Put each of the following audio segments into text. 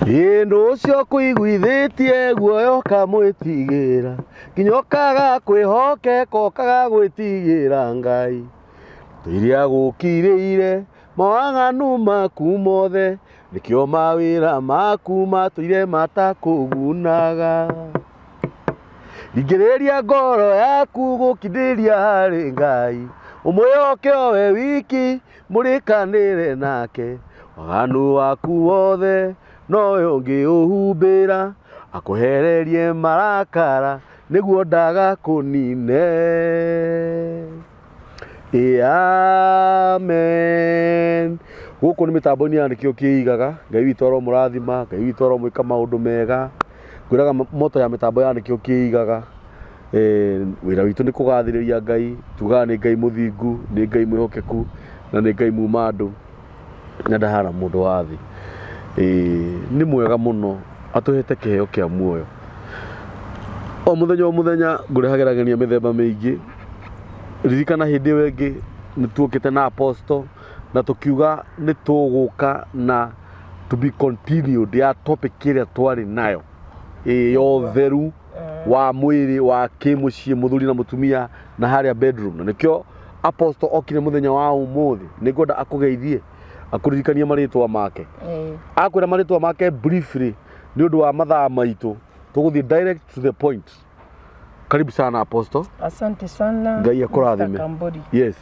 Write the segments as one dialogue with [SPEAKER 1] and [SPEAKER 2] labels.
[SPEAKER 1] Ĩndũ ũcio kũiguithĩtie guoyo kamwĩtigĩra nginya ũkaga kwĩhokeka ũkaga gwĩtigĩra Ngai tũiria gũkirĩire mawaganu maku mothe nĩkĩo mawĩra maku matũire matakũgunaga ingĩrĩria ngoro yaku gũkindĩria harĩ Ngai ũmwĩhoke o we wiki mũrĩkanĩre nake waganu waku wothe nowe ũngĩũhumbĩra akũhererie marakara nĩguo ndagakũnine. Amen. Gũkũ nĩ mĩtambo-inĩ ya nĩkĩo kĩigaga. Ngai witũ aromũrathima, Ngai witũ aromwĩka maũndũ mega. Ngwĩraga moto ya mĩtambo ya nĩkĩo kĩigaga. Wĩra witũ nĩ kũgathĩrĩria Ngai, tugaga nĩ Ngai mũthingu, nĩ Ngai mwĩhokeku na nĩ Ngai muma andũ na ndahana mũndũ wa thĩ. Nĩ mwega mũno atũhete kĩheo kĩa muoyo. O mũthenya ngũrehagĩragĩria mĩthemba mĩingĩ. Ririkana hĩndĩ ĩyo ĩngĩ nĩ tuokĩte na apostle na tũkiuga nĩ tũgũka na to be continued ya topic ĩrĩa twarĩ nayo ya ũtheru wa mwĩrĩ wa kĩmũciĩ mũthuri na mũtumia na harĩa bedroom. Na nĩkĩo apostle okire mũthenya wa ũmũthĩ nĩ ngwenda akũgeithie akũririkanie marĩtwa make. Akwĩra marĩtwa make briefly nĩ ũndũ wa mathaa maitũ tũgũthiĩ direct to the point. Karibu sana apostle.
[SPEAKER 2] Asante sana.
[SPEAKER 1] Ngai akũrathime. Yes.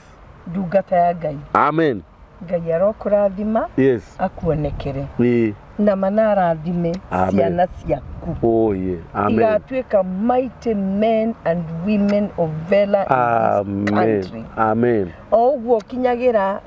[SPEAKER 2] Ndungata ya Ngai.
[SPEAKER 1] Amen.
[SPEAKER 2] Ngai arokũrathima.
[SPEAKER 1] Yes.
[SPEAKER 2] Akuonekere. Na manarathime ciana ciaku.
[SPEAKER 1] Oh yeah. Amen.
[SPEAKER 2] Igatuĩka mighty men and women of valor in this country.
[SPEAKER 1] Amen.
[SPEAKER 2] O ũguo kinyagĩra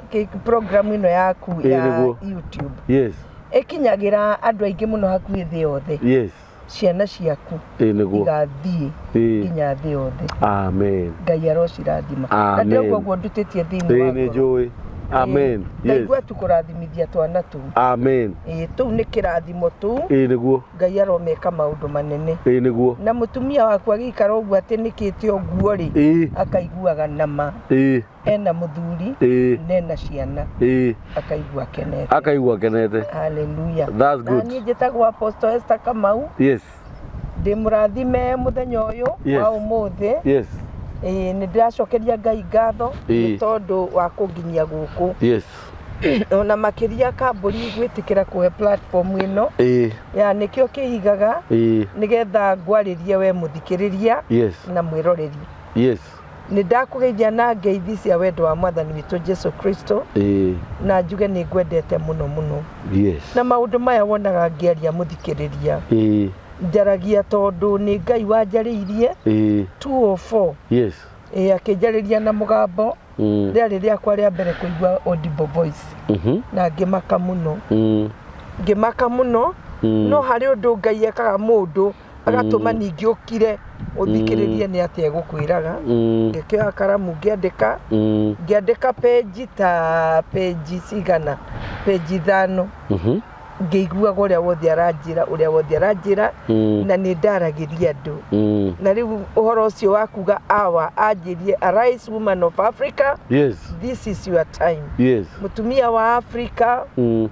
[SPEAKER 2] program ĩno yaku ya YouTube.
[SPEAKER 1] Yes.
[SPEAKER 2] Ĩkinyagĩra andũ aingĩ mũno hakuhĩ thĩ yothe.
[SPEAKER 1] Yes.
[SPEAKER 2] Ciana ciaku igathiĩ nginya thĩ yothe.
[SPEAKER 1] Amen.
[SPEAKER 2] Ngai arocirathima. Na ndĩrauga ũguo ndutĩtie thĩinĩ wa
[SPEAKER 1] njũĩ. Amen.
[SPEAKER 2] Yes. Ngai tũkũrathimithia twana tũu.
[SPEAKER 1] Amen.
[SPEAKER 2] Tũu nĩ kĩrathimo tũu.
[SPEAKER 1] Nĩguo.
[SPEAKER 2] Ngai aromeka maũndũ manene.
[SPEAKER 1] Nĩguo.
[SPEAKER 2] Na mũtumia waku agĩikara ũguo atĩ nĩkĩte ũguo rĩ akaiguaga nama. Ena mũthuri na ena ciana. Akaigua kenete. Akaigua kenete. Hallelujah.
[SPEAKER 1] That's good.
[SPEAKER 2] Na niĩ njĩtagwo Apostle Esther Kamau.
[SPEAKER 1] Yes.
[SPEAKER 2] Ndĩmũrathime mũthenya ũyũ wa ũmũthĩ.
[SPEAKER 1] Yes.
[SPEAKER 2] Nĩ ndĩracokeria Ngai ngatho nĩ tondũ wa kũnginyia gũkũ.
[SPEAKER 1] Yes.
[SPEAKER 2] Ona makĩria kambũri gwĩtĩkĩra kũhe platform ĩno ya nĩkĩo kĩigaga nĩgetha ngwarĩrie we mũthikĩrĩria na mwĩroreri.
[SPEAKER 1] Yes.
[SPEAKER 2] Nĩ ndakũgeithia na ngeithi cia wendo wa Mwathani witũ Jesu Kristo na njuge nĩ ngwendete mũno mũno.
[SPEAKER 1] Yes.
[SPEAKER 2] Na maũndũ maya wonaga ngĩaria mũthikĩrĩria njaragia tondũ nĩ Ngai wanjarĩirie 204. Yes. Akĩnjarĩria na mũgambo rĩarĩ rĩakwa rĩa mbere kũigua audible voice. Na ngĩmaka mũno no harĩ ũndũ Ngai ekaga mũndũ agatũma ningĩ ũkire ũthikĩrĩrie nĩ atĩa egũkwĩraga. Ngĩkĩoya karamu ngĩandĩka page cigana page 5 ngĩiguaga ũrĩa wothe aranjĩra na nĩ ndaragĩria andũ. Na rĩu ũhoro ũcio wa kuga anjĩrie Arise Woman of Africa. Yes. This is your time. Yes. Mũtumia wa Africa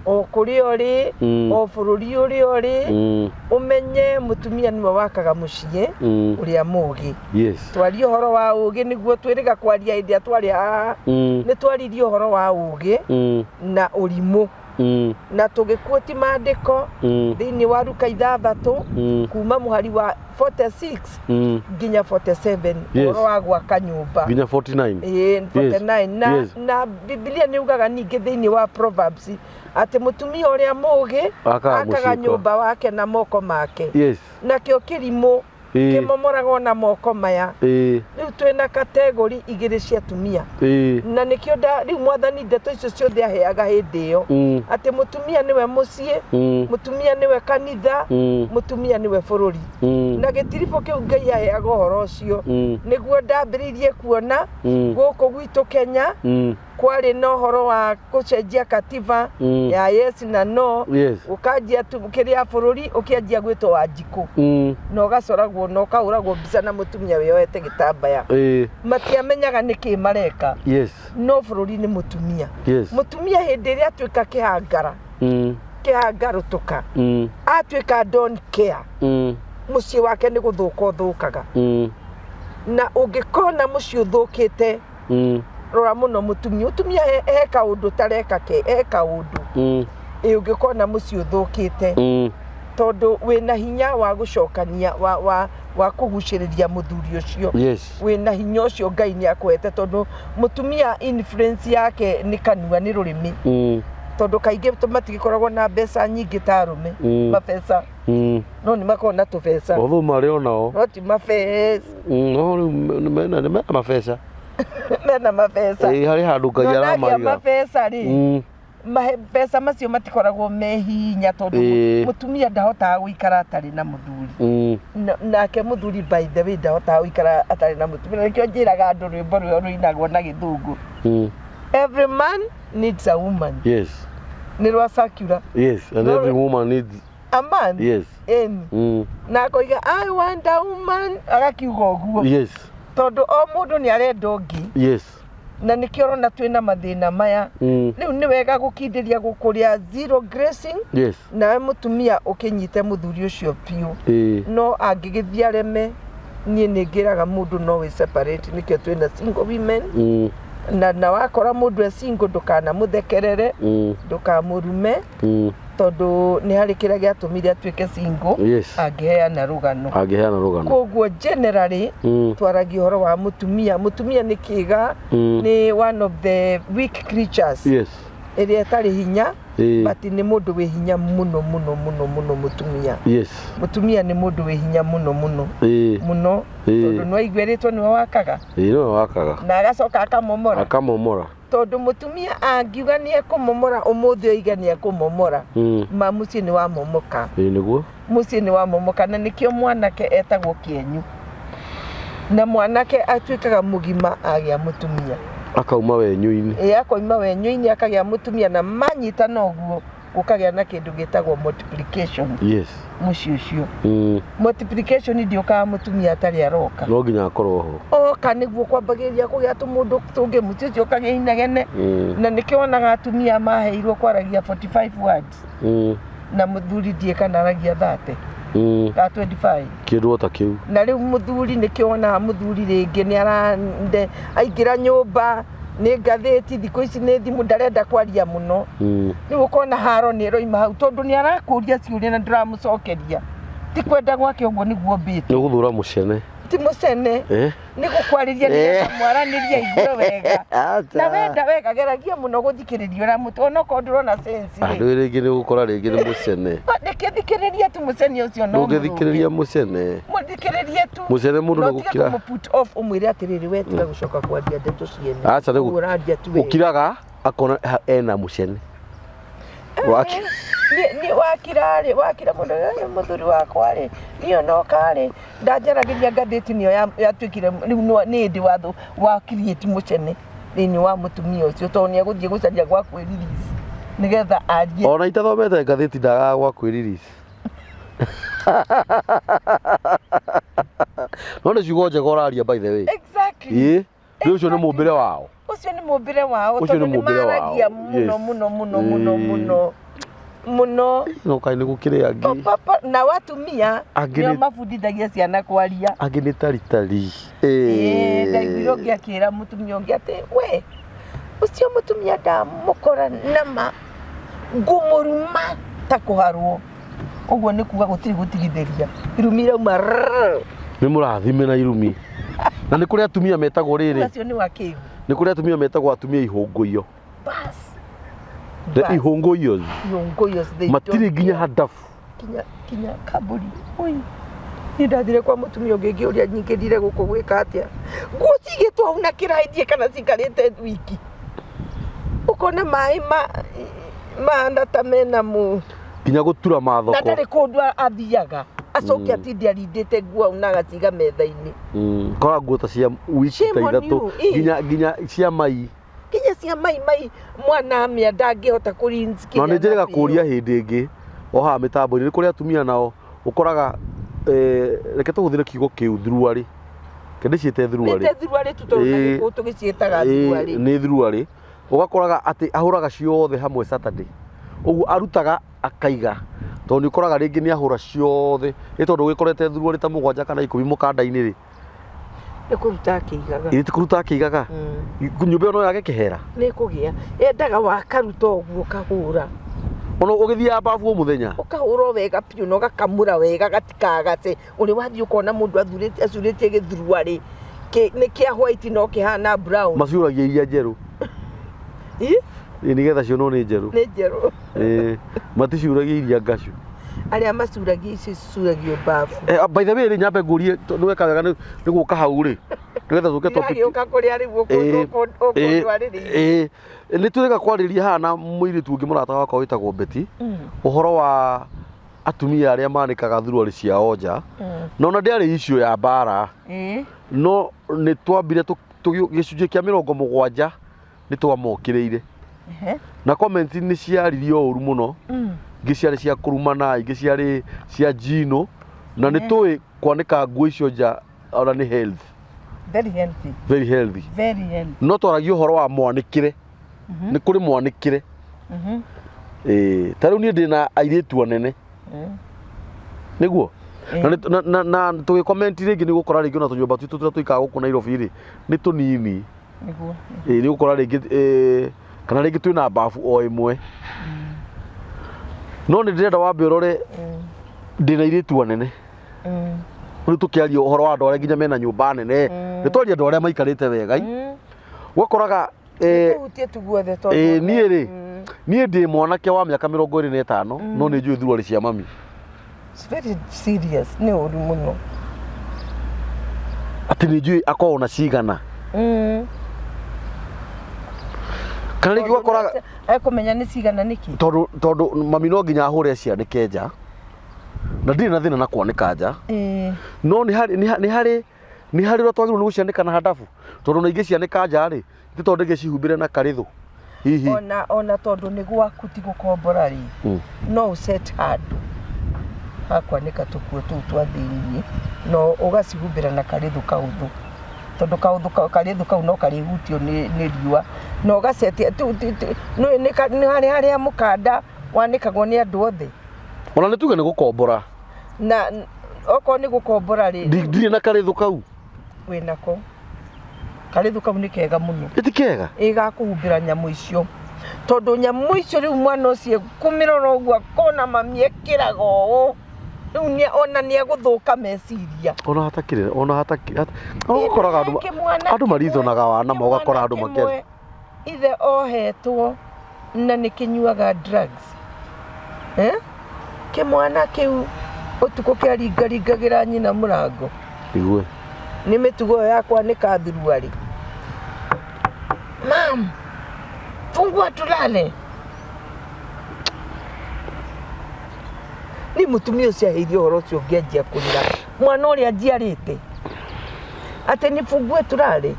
[SPEAKER 2] o kũrĩa ũrĩ o bũrũri ũrĩa ũrĩ ũmenye mũtumia nĩwe wakaga mũciĩ ũrĩa mũũgĩ. Yes. Twarie ũhoro wa ũũgĩ nĩguo twĩrĩga kwaria hĩndĩ ĩrĩa twarĩ haha nĩ twaririe ũhoro wa ũũgĩ na ũrimũ. Na tũgĩkuoti maandĩko thĩinĩ wa Luka 6 kuma mũhari wa 46 nginya 47 ũhoro wa gwaka nyũmba
[SPEAKER 1] nginya 49.
[SPEAKER 2] 49 na Biblia nĩ ugaga ningĩ thĩinĩ wa Proverbs atĩ mũtumia ũrĩa mũũgĩ akaga nyũmba wake na moko make. Nakĩo kĩrimũ kĩmomoragwo na moko maya. Rĩu twĩna kategori igĩrĩ cia atumia na nĩkĩo rĩu Mwathani ndeto icio ciothe aheaga hĩndĩ ĩyo atĩ mũtumia nĩwe mũciĩ, mũtumia nĩwe kanitha, mũtumia nĩwe bũrũri. Na gĩtiribũ kĩu Ngai aheaga ũhoro ũcio nĩguo ndambĩrĩirie kuona gũkũ gwitũ Kenya kwarĩ na ũhoro wa gũcenjia katiba ya yes na no. Ũkanjia kĩrĩa bũrũri ũkĩanjia gwĩtwo Wanjikũ na ũgacoragwo na ũkahũragwo mbica na mũtumia wĩyohete gĩtambaya. Matiamenyaga nĩkĩ mareka. No bũrũri nĩ mũtumia. Mũtumia hĩndĩ ĩrĩa atuĩka kĩhangara kĩhangarũtũka atuĩka don't care mũciĩ wake nĩ gũthũka ũthũkaga na ũngĩkona mũciĩ ũthũkĩte rora mũno mũtumia he kaũndũ tareka he kaũndũ ũngĩkona mũciĩ ũthũkĩte tondũ wĩna hinya wa gũcokania wa kũgucĩrĩria mũthuri ũcio wĩna hinya ũcio Ngai nĩakwete tondũ mũtumia influence yake nĩ kanua nĩ rũrĩmĩ tondũ kaingĩ matigĩkoragwo na mbeca nyingĩ ta arũme mabeca no nĩ makoragwo na tũbeca
[SPEAKER 1] otho marĩ onao
[SPEAKER 2] no ti mabeca
[SPEAKER 1] no mena mabeca
[SPEAKER 2] mena mabeca
[SPEAKER 1] harĩ handũ Ngai aramaiga
[SPEAKER 2] mabeca rĩ mbeca macio matikoragwo me hinya tondũ mũtumia ndahotaga gũikara atarĩ na mũthuri nake mũthuri by the way ndahotaga gũikara atarĩ na mũtumia nĩkĩo njĩraga andũ rwĩmbo rũrĩa rũinagwo na gĩthũngũ every man needs a woman nĩ rwa Sakura
[SPEAKER 1] and every woman needs
[SPEAKER 2] a man na akoiga I want a woman agakiuga ũguo tondũ o mũndũ nĩ arenda ũngĩ na nĩkĩo ũrona twĩna mathĩna maya rĩu nĩ wega gũkindĩria gũkũrĩa zero grazing nawe mũtumia ũkĩnyite mũthuri ũcio biũ no angĩgĩthiĩ areme niĩ nĩngĩraga mũndũ no wĩ separate nĩkĩo twĩna single women na wakora mũndũ e single ndũkanamũthekerere ndũkamũrume tondũ nĩ harĩ kĩrĩa gĩatũmire atuĩke single angĩheana rũgano koguo generally twaragia ũhoro wa mũtumia nĩ kĩĩga nĩ one of the weak creatures ĩrĩa ĩtarĩ hinya but nĩ mũndũ wĩ hinya mũno mũtumia nĩ mũndũ wĩ hinya mũno tondũ nĩ waiguĩrĩtwo nĩwe wakaga na agacoka akamomora tondũ mũtumia angiuga nĩ ekũmomora ũmũthĩ oiga nĩ ekũmomora mũciĩ nĩ wamomoka mũciĩ nĩ wamomoka na nĩkĩo mwanake etagwo kĩenyu na mwanake atuĩkaga mũgima agĩa mũtumia
[SPEAKER 1] akauma wenyũ-inĩ
[SPEAKER 2] akauma wenyũ-inĩ akagĩa mũtumia na manyitana ũguo gũkagĩa na kĩndũ gĩtagwo multiplication mũciĩ ũcio multiplication ndĩũkaga mũtumia atarĩ aroka
[SPEAKER 1] no nginya akorwo ho
[SPEAKER 2] oka nĩguo kwambagĩrĩria kũgĩa tũmũndũ tũngĩ mũciĩ ũcio ũkagĩa inegene na nĩkĩo wonaga atumia maheirwo kwaragia 45 words na mũthuri ndiĩ kana aragia 30 ka 25
[SPEAKER 1] kĩndũ ta kĩu
[SPEAKER 2] na rĩu mũthuri nĩkĩo wonaga mũthuri rĩngĩ nĩ arande aingĩra nyũmba nĩ ngathĩti thikũ ici nĩ thimũ ndarenda kwaria mũno rĩu ũkona haro nĩ ĩroima hau tondũ nĩ arakũria ciũria na ndũramũcokeria ti kwenda gwake ũguo nĩguo mbĩte
[SPEAKER 1] nĩ gũthũra mũcene
[SPEAKER 2] ti mũcene nĩ gũkwarĩria nĩgetha mwaranĩria igue wega na wenda wega geragia mũno gũthikĩrĩria ũramũtũ onokorwo ndũrona sense
[SPEAKER 1] andũ rĩngĩ nĩ gũkora rĩngĩ nĩ mũcene
[SPEAKER 2] ndĩkĩthikĩrĩria tu mũcene ũcio no
[SPEAKER 1] ndũngĩthikĩrĩria mũcene
[SPEAKER 2] mũthikĩrĩrie tu
[SPEAKER 1] mũcene mũndũ nĩ gũkira
[SPEAKER 2] put off ũmwĩre atĩrĩrĩ we tiga gũcoka kwaria ndeto ciene
[SPEAKER 1] aca nĩ gũkiraga akona ena mũcene
[SPEAKER 2] ni wakira mũno mũthuri wakwa rĩ niĩ noka rĩ ndanjaragĩria ngathĩti nĩyo yatuĩkire rĩu nĩ ndĩ watho wa create mũcene thĩinĩ wa mũtumia ũcio tondũ nĩ egũthiĩ gũcaria gwa kwĩririci nĩgetha arie
[SPEAKER 1] ona itathomete ngathĩti ndagaga gwa kwĩririci no nĩ ciugo njega ũraria by the way
[SPEAKER 2] exactly
[SPEAKER 1] ũcio nĩ mũmbĩre wao
[SPEAKER 2] tondũ nĩ maragia mũno
[SPEAKER 1] no kaĩ nĩ gũkĩrĩ angĩ
[SPEAKER 2] na watumia nĩo mabundithagia ciana kwaria
[SPEAKER 1] angĩ nĩ taritari
[SPEAKER 2] ndaiguire ũngĩ akĩra mũtumia ũngĩ atĩ we ũcio mũtumia ndamũkora nama ngũmũruma ta kũharwo ũguo nĩ kuga gũtirĩ gũtigithĩria irumi irauma
[SPEAKER 1] nĩ mũrathime na irumi na nĩ kũrĩ atumia metagwo rĩrĩ
[SPEAKER 2] acio nĩ wakĩgu
[SPEAKER 1] nĩ kũrĩ atumia metagwo atumia ihũngũio ihũngũios matirĩ nginya hadafu
[SPEAKER 2] kinya kaburi nĩ ndathire kwa mũtumia ũngĩ ngĩũria nyingĩrire gũkũ gwĩka atĩa nguo cigĩtwo hau na kĩraithie kana cikarĩte wiki ũkona maĩ mahana ta mena
[SPEAKER 1] nginya gũtura mathoko
[SPEAKER 2] na ndarĩ kũndũ athiaga acoke atinde arindĩte nguo hau na agaciga metha-inĩ
[SPEAKER 1] kora nguo ta cia wiki ta ithatũ nginya cia mai
[SPEAKER 2] cia mai mwana amĩa ndangĩhota kũrinski
[SPEAKER 1] na nĩ njĩrĩga kũria hĩndĩ ĩngĩ o haha mĩtambo-inĩ nĩ kũrĩ atumia nao ũkoraga reke tũhũthĩre kiugo kĩu thuruarĩ kendĩciĩte thuruarĩ
[SPEAKER 2] tũgĩciĩtaga thuruarĩ
[SPEAKER 1] nĩ thuruarĩ ũgakoraga atĩ ahũraga ciothe hamwe Saturday Ũguo arutaga akaiga. Tondũ nĩ ũkoraga rĩngĩ nĩ ahũra ciothe. Nĩ tondũ gĩkorete thuruo rĩta 7 kana 10 mũkanda-inĩ rĩ.
[SPEAKER 2] Nĩ kũruta akĩigaga.
[SPEAKER 1] Ĩĩ ti kũruta akĩigaga. Nyũmba ĩyo no yage kĩhera.
[SPEAKER 2] Nĩ kũgĩa. Endaga wakaruta ũguo kahũra.
[SPEAKER 1] Ono ũgĩthiaga babu o mũthenya.
[SPEAKER 2] Ũkahũra wega piũ na ũgakamũra wega gatikagace. Ũrĩ wathiĩ ũkona mũndũ acurĩtie gĩthurua rĩ. Nĩ kĩa white no kĩhana brown.
[SPEAKER 1] Maciũragia iria njerũ. Nĩgetha cionwo nĩ njerũ.
[SPEAKER 2] Nĩ njerũ.
[SPEAKER 1] Maticiũragia iria ngacũ.
[SPEAKER 2] Arĩa macuragia ici cicuragio babu.
[SPEAKER 1] By the way rĩ nyambe ngũrie nĩ weka wega nĩ gũka hau rĩ. Nĩgetha tũke topic.
[SPEAKER 2] Gĩũka kũrĩa rĩu ũkũndwarĩrĩria.
[SPEAKER 1] Nĩ tũreka kwarĩria hana mũirĩtu ũngĩ mũrata wakwa wĩtagwo Betty. Ũhoro wa atumia arĩa manĩkaga thuruarĩ ciao nja. Na ona ndĩarĩ issue ya mbara. No nĩ twambire gĩcunjĩ kĩa 70 nĩ twamokĩrĩire. Na comment nĩ ciaririo ũru mũno. Ingĩ ciarĩ cia kũrumana, ingĩ ciarĩ cia njino. Na nĩ tũĩ kwanĩka nguo icio nja ona nĩ health.
[SPEAKER 2] Very healthy.
[SPEAKER 1] Very healthy.
[SPEAKER 2] Very healthy.
[SPEAKER 1] No twaragia ũhoro wa mwanĩkĩre. Nĩ kũrĩ mwanĩkĩre. Ta rĩu niĩ ndĩna airĩtu anene. Nĩguo? Na tũgĩcomment rĩngĩ nĩ gũkora rĩngĩ ona tũnyũmba twitũ tũrĩa tũikaraga gũkũ Nairobi rĩ nĩ tũnini.
[SPEAKER 2] Nĩguo.
[SPEAKER 1] Nĩ gũkora rĩngĩ kana rĩngĩ twĩna babu o ĩmwe. No nĩ ndĩrenda wambe ũrore ndĩna airĩtu anene. Rĩu tũkĩaria ũhoro wa andũ arĩa nginya mena nyũmba nene. Nĩ twaria andũ arĩa maikarĩte wega. Ũgakoraga niĩ rĩ niĩ ndĩ mwanake wa mĩaka 25 no nĩ njũĩ thuruarĩ cia mami.
[SPEAKER 2] It's very serious. Nĩ ũru mũno.
[SPEAKER 1] Atĩ nĩ njũĩ akoragwo na cigana. Kana rĩngĩ ũgakoraga
[SPEAKER 2] ekũmenya nĩ cigana nĩkĩ.
[SPEAKER 1] Tondũ mami no nginya ahũre cianĩke nja. Na ndirĩ na thĩna na kwanĩka nja. No nĩ harĩ ũrĩa twagĩrĩirwo nĩ gũcianĩka na handabu. Tondũ na ingĩ cianĩka nja rĩ nĩ tondũ cihumbĩre na karĩthũ. Hihi.
[SPEAKER 2] Ona tondũ nĩ gwaku ti gũkombora rĩ. No ũset handũ. Hakwanĩka tũkuo tũu twa thĩinĩ. No ũgacihumbĩra na karĩthũ kahũthũ. Tondũ karĩthũ kau no karĩhutio nĩ riũa. Na ũgacetia nĩ harĩa mũkanda wanĩkagwo nĩ andũ othe.
[SPEAKER 1] Ona nĩ tuge nĩ gũkombora.
[SPEAKER 2] Na okorwo nĩ gũkombora rĩ.
[SPEAKER 1] Ndirĩ na karĩthũ kau.
[SPEAKER 2] Wĩnako. Karĩthũ kau nĩ kega mũno.
[SPEAKER 1] Ĩti kega?
[SPEAKER 2] Gakũhumbĩra nyamũ icio. Tondũ nyamũ icio rĩu mwana ũcio kũmĩrora ũguo akona mami ĩkĩraga ũũ. Rĩu ona nĩ egũthũka meciria.
[SPEAKER 1] Ona hatakĩrĩ. Ũgakoraga andũ marithonaga wana ma ũgakora andũ makĩria.
[SPEAKER 2] Ithe ohetwo na nĩ kĩnyuaga drugs. Kĩmwana kĩu ũtukũ kĩaringaringagĩra nyina mũrango.
[SPEAKER 1] Igue.
[SPEAKER 2] Nĩ mĩtugo ĩyo ya kwanĩka thuruarĩ. Mam, fungua tulale. Ni mũtumia ũcio aheirio ũhoro ũcio ũngĩanjia kũrĩra. Mwana ũrĩa anjiarĩte. Atĩ nĩ fungue tulale.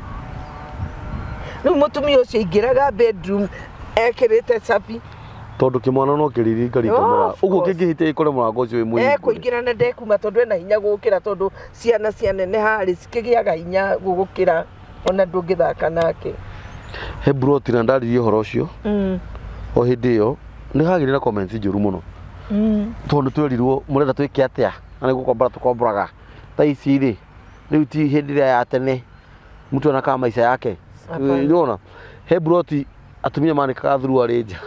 [SPEAKER 2] Rĩu mũtumia ũcio aingĩraga bedroom ekĩrĩte cabi.
[SPEAKER 1] Tondũ kĩmwana no kĩriringaringa mũrango. Ũguo kĩngĩhĩtia ikore mũrango ũcio wĩ mũingĩ.
[SPEAKER 2] Ekũingĩra na ndekuma tondũ ena hinya gũgũkĩra tondũ ciana cianene harĩ cikĩgĩaga hinya gũgũkĩra ona ndũngĩthaka nake.
[SPEAKER 1] He Broti na ndaririe ũhoro ũcio. O hĩndĩ ĩyo nĩ hagĩrĩ na comments njũru mũno. Tondũ twerirwo mũrenda twĩke atĩa na nĩ gũkombora tũkomboraga. Ta ici rĩ rĩu ti hĩndĩ ĩrĩa ya tene mtu anakaa maisha yake. Unaona? He Broti atumia manĩkaga thuruarĩ nja.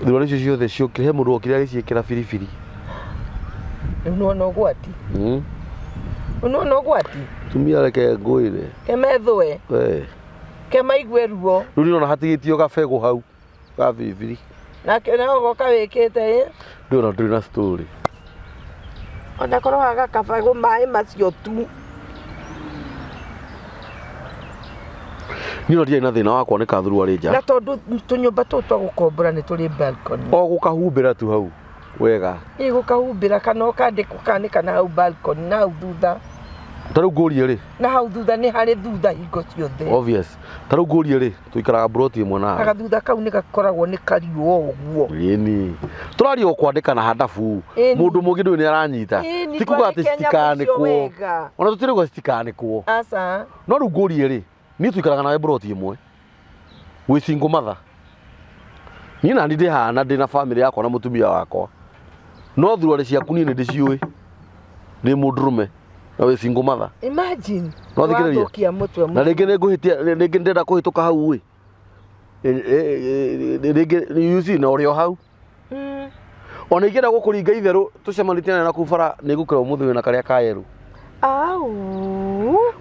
[SPEAKER 1] Thuruarĩ icio ciothe ciokire he mũndũ okire agĩciĩkĩra biribiri.
[SPEAKER 2] Unaona ũgwati? Unaona ũgwati?
[SPEAKER 1] Tumia reke ngũĩre.
[SPEAKER 2] Kemethwe. Kemaigue ruo.
[SPEAKER 1] Rĩu nĩona hatigĩtio gabegũ hau ga biribiri.
[SPEAKER 2] Nake nago kawĩkĩte
[SPEAKER 1] ndĩona ndĩrĩ na story.
[SPEAKER 2] Ona korwo haga kabegũ maĩ macio tu.
[SPEAKER 1] Niĩ ndiarĩ na thĩna wa kwanĩka thuruarĩ nja.
[SPEAKER 2] Na tondũ tũnyũmba tũu twa gũkombora nĩ tũrĩ balcony.
[SPEAKER 1] O gũkahumbĩra tu hau wega.
[SPEAKER 2] Ĩ gũkahumbĩra kana ũkanĩka na hau balcony na hau thutha.
[SPEAKER 1] Ta rĩu ngũrie rĩ.
[SPEAKER 2] Na hau thutha nĩ harĩ thutha hingo ciothe.
[SPEAKER 1] Obvious. Ta rĩu ngũrie rĩ tũikaraga Broti ĩmwe na.
[SPEAKER 2] Aga thutha kau nĩ gakoragwo nĩ kariũ ũguo.
[SPEAKER 1] Ĩni. Tũraria o kwandĩka na handabu. Mũndũ mũngĩ ndũĩ nĩ aranyita. Ti kuga atĩ citikanĩkwo. Ona tũtirĩ kuga citikanĩkwo.
[SPEAKER 2] Aca.
[SPEAKER 1] No rĩu ngũrie rĩ. Niĩ tũikaraga nawe Broti ĩmwe. Wĩ single mother. Niĩ na ndĩ hana ndĩ na family yakwa na mũtumia wakwa. No thuruarĩ ciaku niĩ nĩ ndĩciũĩ. Ndĩ mũndũrũme na wĩ single mother.
[SPEAKER 2] Imagine.
[SPEAKER 1] No thikĩrĩria. Na rĩngĩ nĩ ngũhĩtia rĩngĩ ndĩrenda kũhĩtũka hau ĩ. Rĩngĩ you see na ũrĩ o hau. Ona ingĩenda gũkũringa itherũ tũcemanĩtie na kũu bara nĩ ngũkĩra ũmũthĩ wĩna karĩa ka yerũ.
[SPEAKER 2] Au.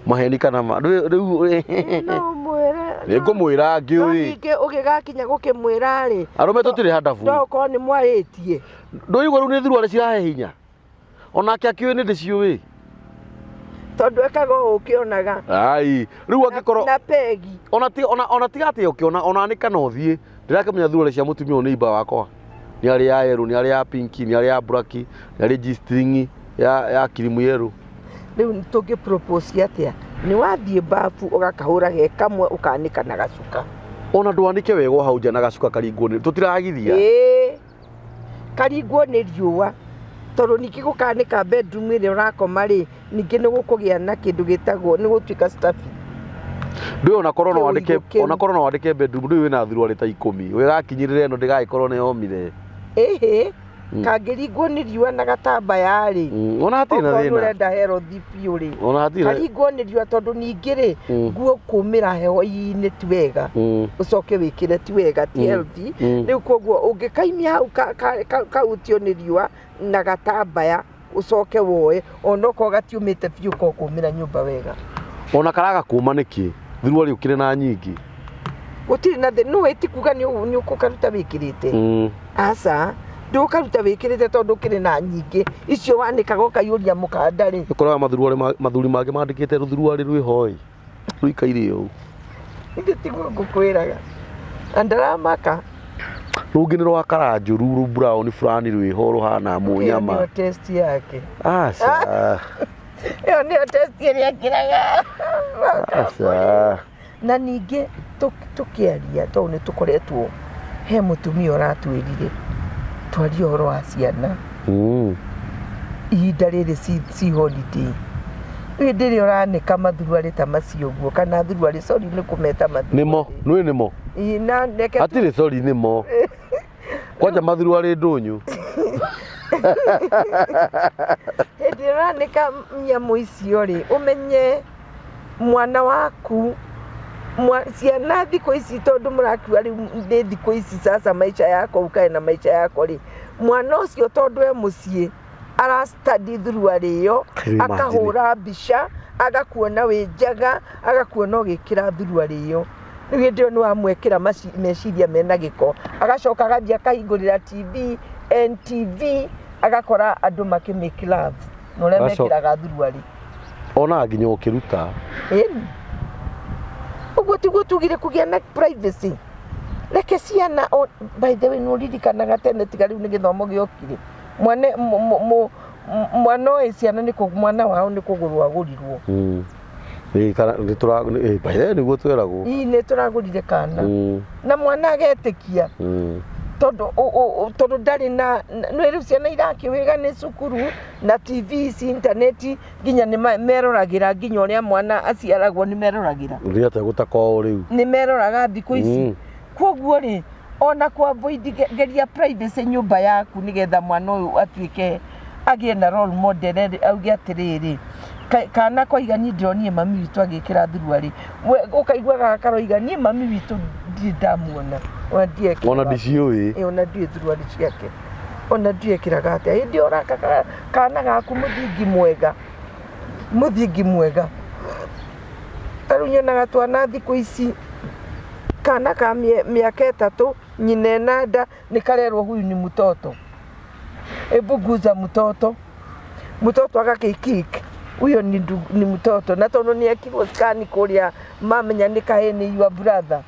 [SPEAKER 1] Maheni kana ma rĩu
[SPEAKER 2] no mwĩre
[SPEAKER 1] nĩ ngũmwĩra ngĩũĩ
[SPEAKER 2] ningĩ ũgĩgakinya gũkĩmwĩra rĩ
[SPEAKER 1] arũme tũtirĩ handabu
[SPEAKER 2] ndoko nĩ mwarĩtie
[SPEAKER 1] ndũigua rĩu nĩ thuruarĩ cirahe hinya onake akĩũĩ nĩ ndĩciũĩ
[SPEAKER 2] tondũ ekaga ũkĩonaga
[SPEAKER 1] ai rĩu angĩkorwo
[SPEAKER 2] na pegi
[SPEAKER 1] ona tiga atĩ ũkĩona ona nĩ kana ũthiĩ ndĩrakĩmenya thuruarĩ cia mũtumia ũyũ nĩ imba wakwa nĩ arĩ ya yerũ nĩ arĩ ya pinki nĩ arĩ ya black nĩ arĩ G-string ya kirimu yerũ
[SPEAKER 2] rĩu tũngĩ propose atĩa nĩ wathiĩ bafu ũgakahũra ge kamwe ũkanĩka na gacuka
[SPEAKER 1] ona ndwanĩke wega hau nja na gacuka karingwo nĩ tũtiragithia
[SPEAKER 2] karingwo nĩ riũa tondũ ningĩ gũkanĩka bedroom ĩrĩa ũrakoma rĩ ningĩ nĩ gũkũgĩa na kĩndũ gĩtagwo nĩ gũtuĩka stuffy
[SPEAKER 1] ndũĩ ona korwo no wandĩke bedroom ndũĩ wĩna thuruarĩ ta 10 wĩgakinyĩrĩre ĩno ndĩgagĩkorwo nĩ yomire
[SPEAKER 2] kangĩringwo nĩ riũa na gatambaya rĩ
[SPEAKER 1] ona hatirĩ na thĩna
[SPEAKER 2] ũrenda healthy biũ rĩ
[SPEAKER 1] ona hatirĩ
[SPEAKER 2] karingwo nĩ riũa tondũ ningĩ rĩ nguo kũmĩra heho-inĩ ti wega ũcoke wĩkĩre ti wega ti healthy rĩu koguo ũngĩkaimia hau kautio nĩ riũa na gatambaya ũcoke woe onokorwo gatiumĩte biũ ko kũmĩra nyũmba wega
[SPEAKER 1] ona karaga kuma nĩkĩ thuruarĩ ũkĩrĩ na nyingĩ
[SPEAKER 2] gũtirĩ na thĩ no ĩti kuga nĩ ũkũkaruta wĩkĩrĩte aca ndũkaruta wĩkĩrĩte tondũ kĩrĩ na nyingĩ icio wanĩkaga ũkaiyũria mũkanda rĩ
[SPEAKER 1] ũkoraga mathuri mangĩ mandĩkĩte rũthuruarĩ rwĩho ĩ rũikaire ũũ
[SPEAKER 2] ithe tiguo ngũkwĩraga andaramaka
[SPEAKER 1] rũngĩ nĩ rwa karanjũru rũ brown fulani rwĩho rũhana mũnyama
[SPEAKER 2] nĩyo test yake
[SPEAKER 1] aca
[SPEAKER 2] ĩyo nĩyo test ĩrĩa ekĩraga
[SPEAKER 1] aca
[SPEAKER 2] na ningĩ tũkĩaria tondũ nĩ tũkoretwo he mũtumia ũratwĩrire twarie ũhoro wa ciana ihinda rĩrĩ ci holiday hĩndĩ ĩrĩa ũranĩka mathuruarĩ ta macio ũguo kana thuruarĩ sorry nĩ kũmeta mathuruarĩ nĩmo
[SPEAKER 1] hatirĩ sorry nĩmo kwanja mathuruarĩ ndũnyũ
[SPEAKER 2] hĩndĩ ĩrĩa ũranĩka nyamũ icio rĩ ũmenye mwana waku ciana thikũ ici tondũ mũrakiuga rĩu ndĩ thikũ ici sasa maisha yako ukae na maisha yako rĩ mwana ũcio tondũ e mũciĩ arastudy thuruarĩ ĩyo akahũra mbica agakuona wĩ njaga agakuona ũgĩkĩra thuruarĩ ĩyo rĩu hĩndĩ ĩyo nĩ wamwĩkĩra meciria mena gĩko agacoka agathiĩ akahingũrĩra TV NTV agakora andũ makĩmake love na ũrĩa mekĩraga thuruarĩ
[SPEAKER 1] ona nginya ũkĩruta
[SPEAKER 2] ũguo tiguo tugire kũgĩa na privacy reke ciana by the way nũririkanaga tene tiga rĩu nĩ gĩthomo gĩokire mwana ũyũ ciana mwana wao nĩ kũgũrwo agũrirwo
[SPEAKER 1] nĩguo tweragwo
[SPEAKER 2] nĩ tũragũrire kana na mwana agetĩkia tondũ ndarĩ na rĩu ciana irakĩwĩga nĩ cukuru na TV ici intaneti nginya nĩ meroragĩra nginya ũrĩa mwana aciaragwo nĩ meroragĩra
[SPEAKER 1] ũrĩa ategũtakwao rĩu
[SPEAKER 2] nĩ meroraga thikũ ici koguo rĩ ona avoid geria privacy nyũmba yaku nĩgetha mwana ũyũ atuĩke agĩe na role model auge atĩrĩrĩ kana koiga niĩ ndĩronire mami witũ agĩkĩra thuruarĩ ũkaiguaga karoiga niĩ mami witũ ndirĩ ndamuona
[SPEAKER 1] ona ndiciũĩ
[SPEAKER 2] ona ndiũĩ thuruarĩ ciake ona ndiekĩraga atĩa hĩndĩ ũraka kana gaku mũthingi mwega tarĩu nyonaga twana thikũ ici kana ka mĩaka 3 nyina ena nda nĩ karerwo huyu ni mtoto hebu guza mtoto agakikik huyo ni mtoto na tondũ nĩ ekirwo scan kũrĩa mamenya nĩ kaheni your brother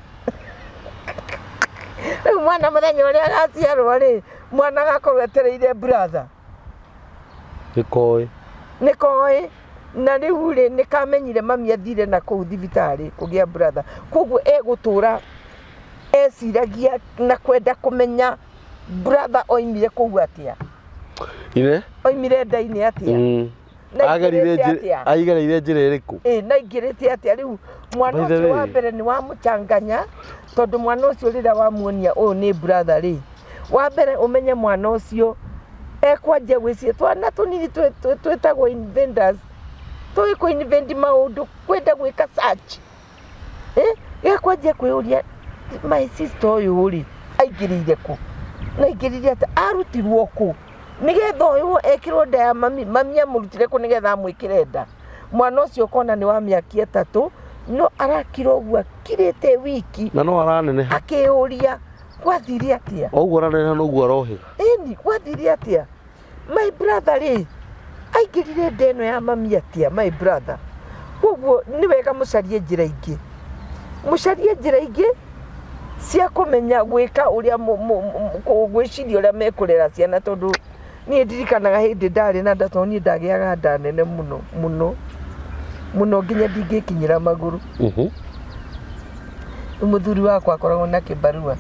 [SPEAKER 2] rĩu mwana mũthenya ũrĩa agaciarwo rĩ mwana gakogetereire brother nĩkoĩ na rĩu rĩ nĩ kamenyire mami athire na kũu thibitarĩ kũgĩa brother koguo egũtũra eciragia na kwenda kũmenya brother oimire kũu atĩa oimire nda-inĩ atĩa
[SPEAKER 1] aigereire njĩra ĩrĩkũ
[SPEAKER 2] na ingĩrĩte atĩa rĩu mwana ũcio wa mbere nĩ wamũchanganya tondũ mwana ũcio rĩrĩa wamuonia ũyũ nĩ brother rĩ wa mbere ũmenye mwana ũcio ekwanjia gwĩciria twana tũnini twĩtagwo invaders tũĩ kũ-invade maũndũ kwenda gwĩka search ekwanjia kwĩũria my sister ũyũ rĩ aingĩrĩire kũ na aingĩrĩire atĩ arutirwo kũ nĩgetha ũyũ ekĩrwo nda ya mami amũrutire kũ nĩgetha amwĩkĩre nda mwana ũcio ũkona nĩ wa mĩaka 3 no arakira ũguo akirĩte wiki
[SPEAKER 1] na no araneneha
[SPEAKER 2] akĩũria gwathire atĩa
[SPEAKER 1] ũguo araneneha noguo arohĩga
[SPEAKER 2] ĩni gwathire atĩa my brother rĩ aingĩrire nda ĩno ya mami atĩa my brother koguo nĩ wega mũcarie njĩra ingĩ cia kũmenya gwĩka ũrĩa gwĩciria ũrĩa mekũrera ciana tondũ niĩ ndirikanaga hĩndĩ ndarĩ na nda tondũ niĩ ndagĩaga nda nene mũno nginya ndingĩkinyĩra magũrũ mũthuri wakwa akoragwo na kĩbarua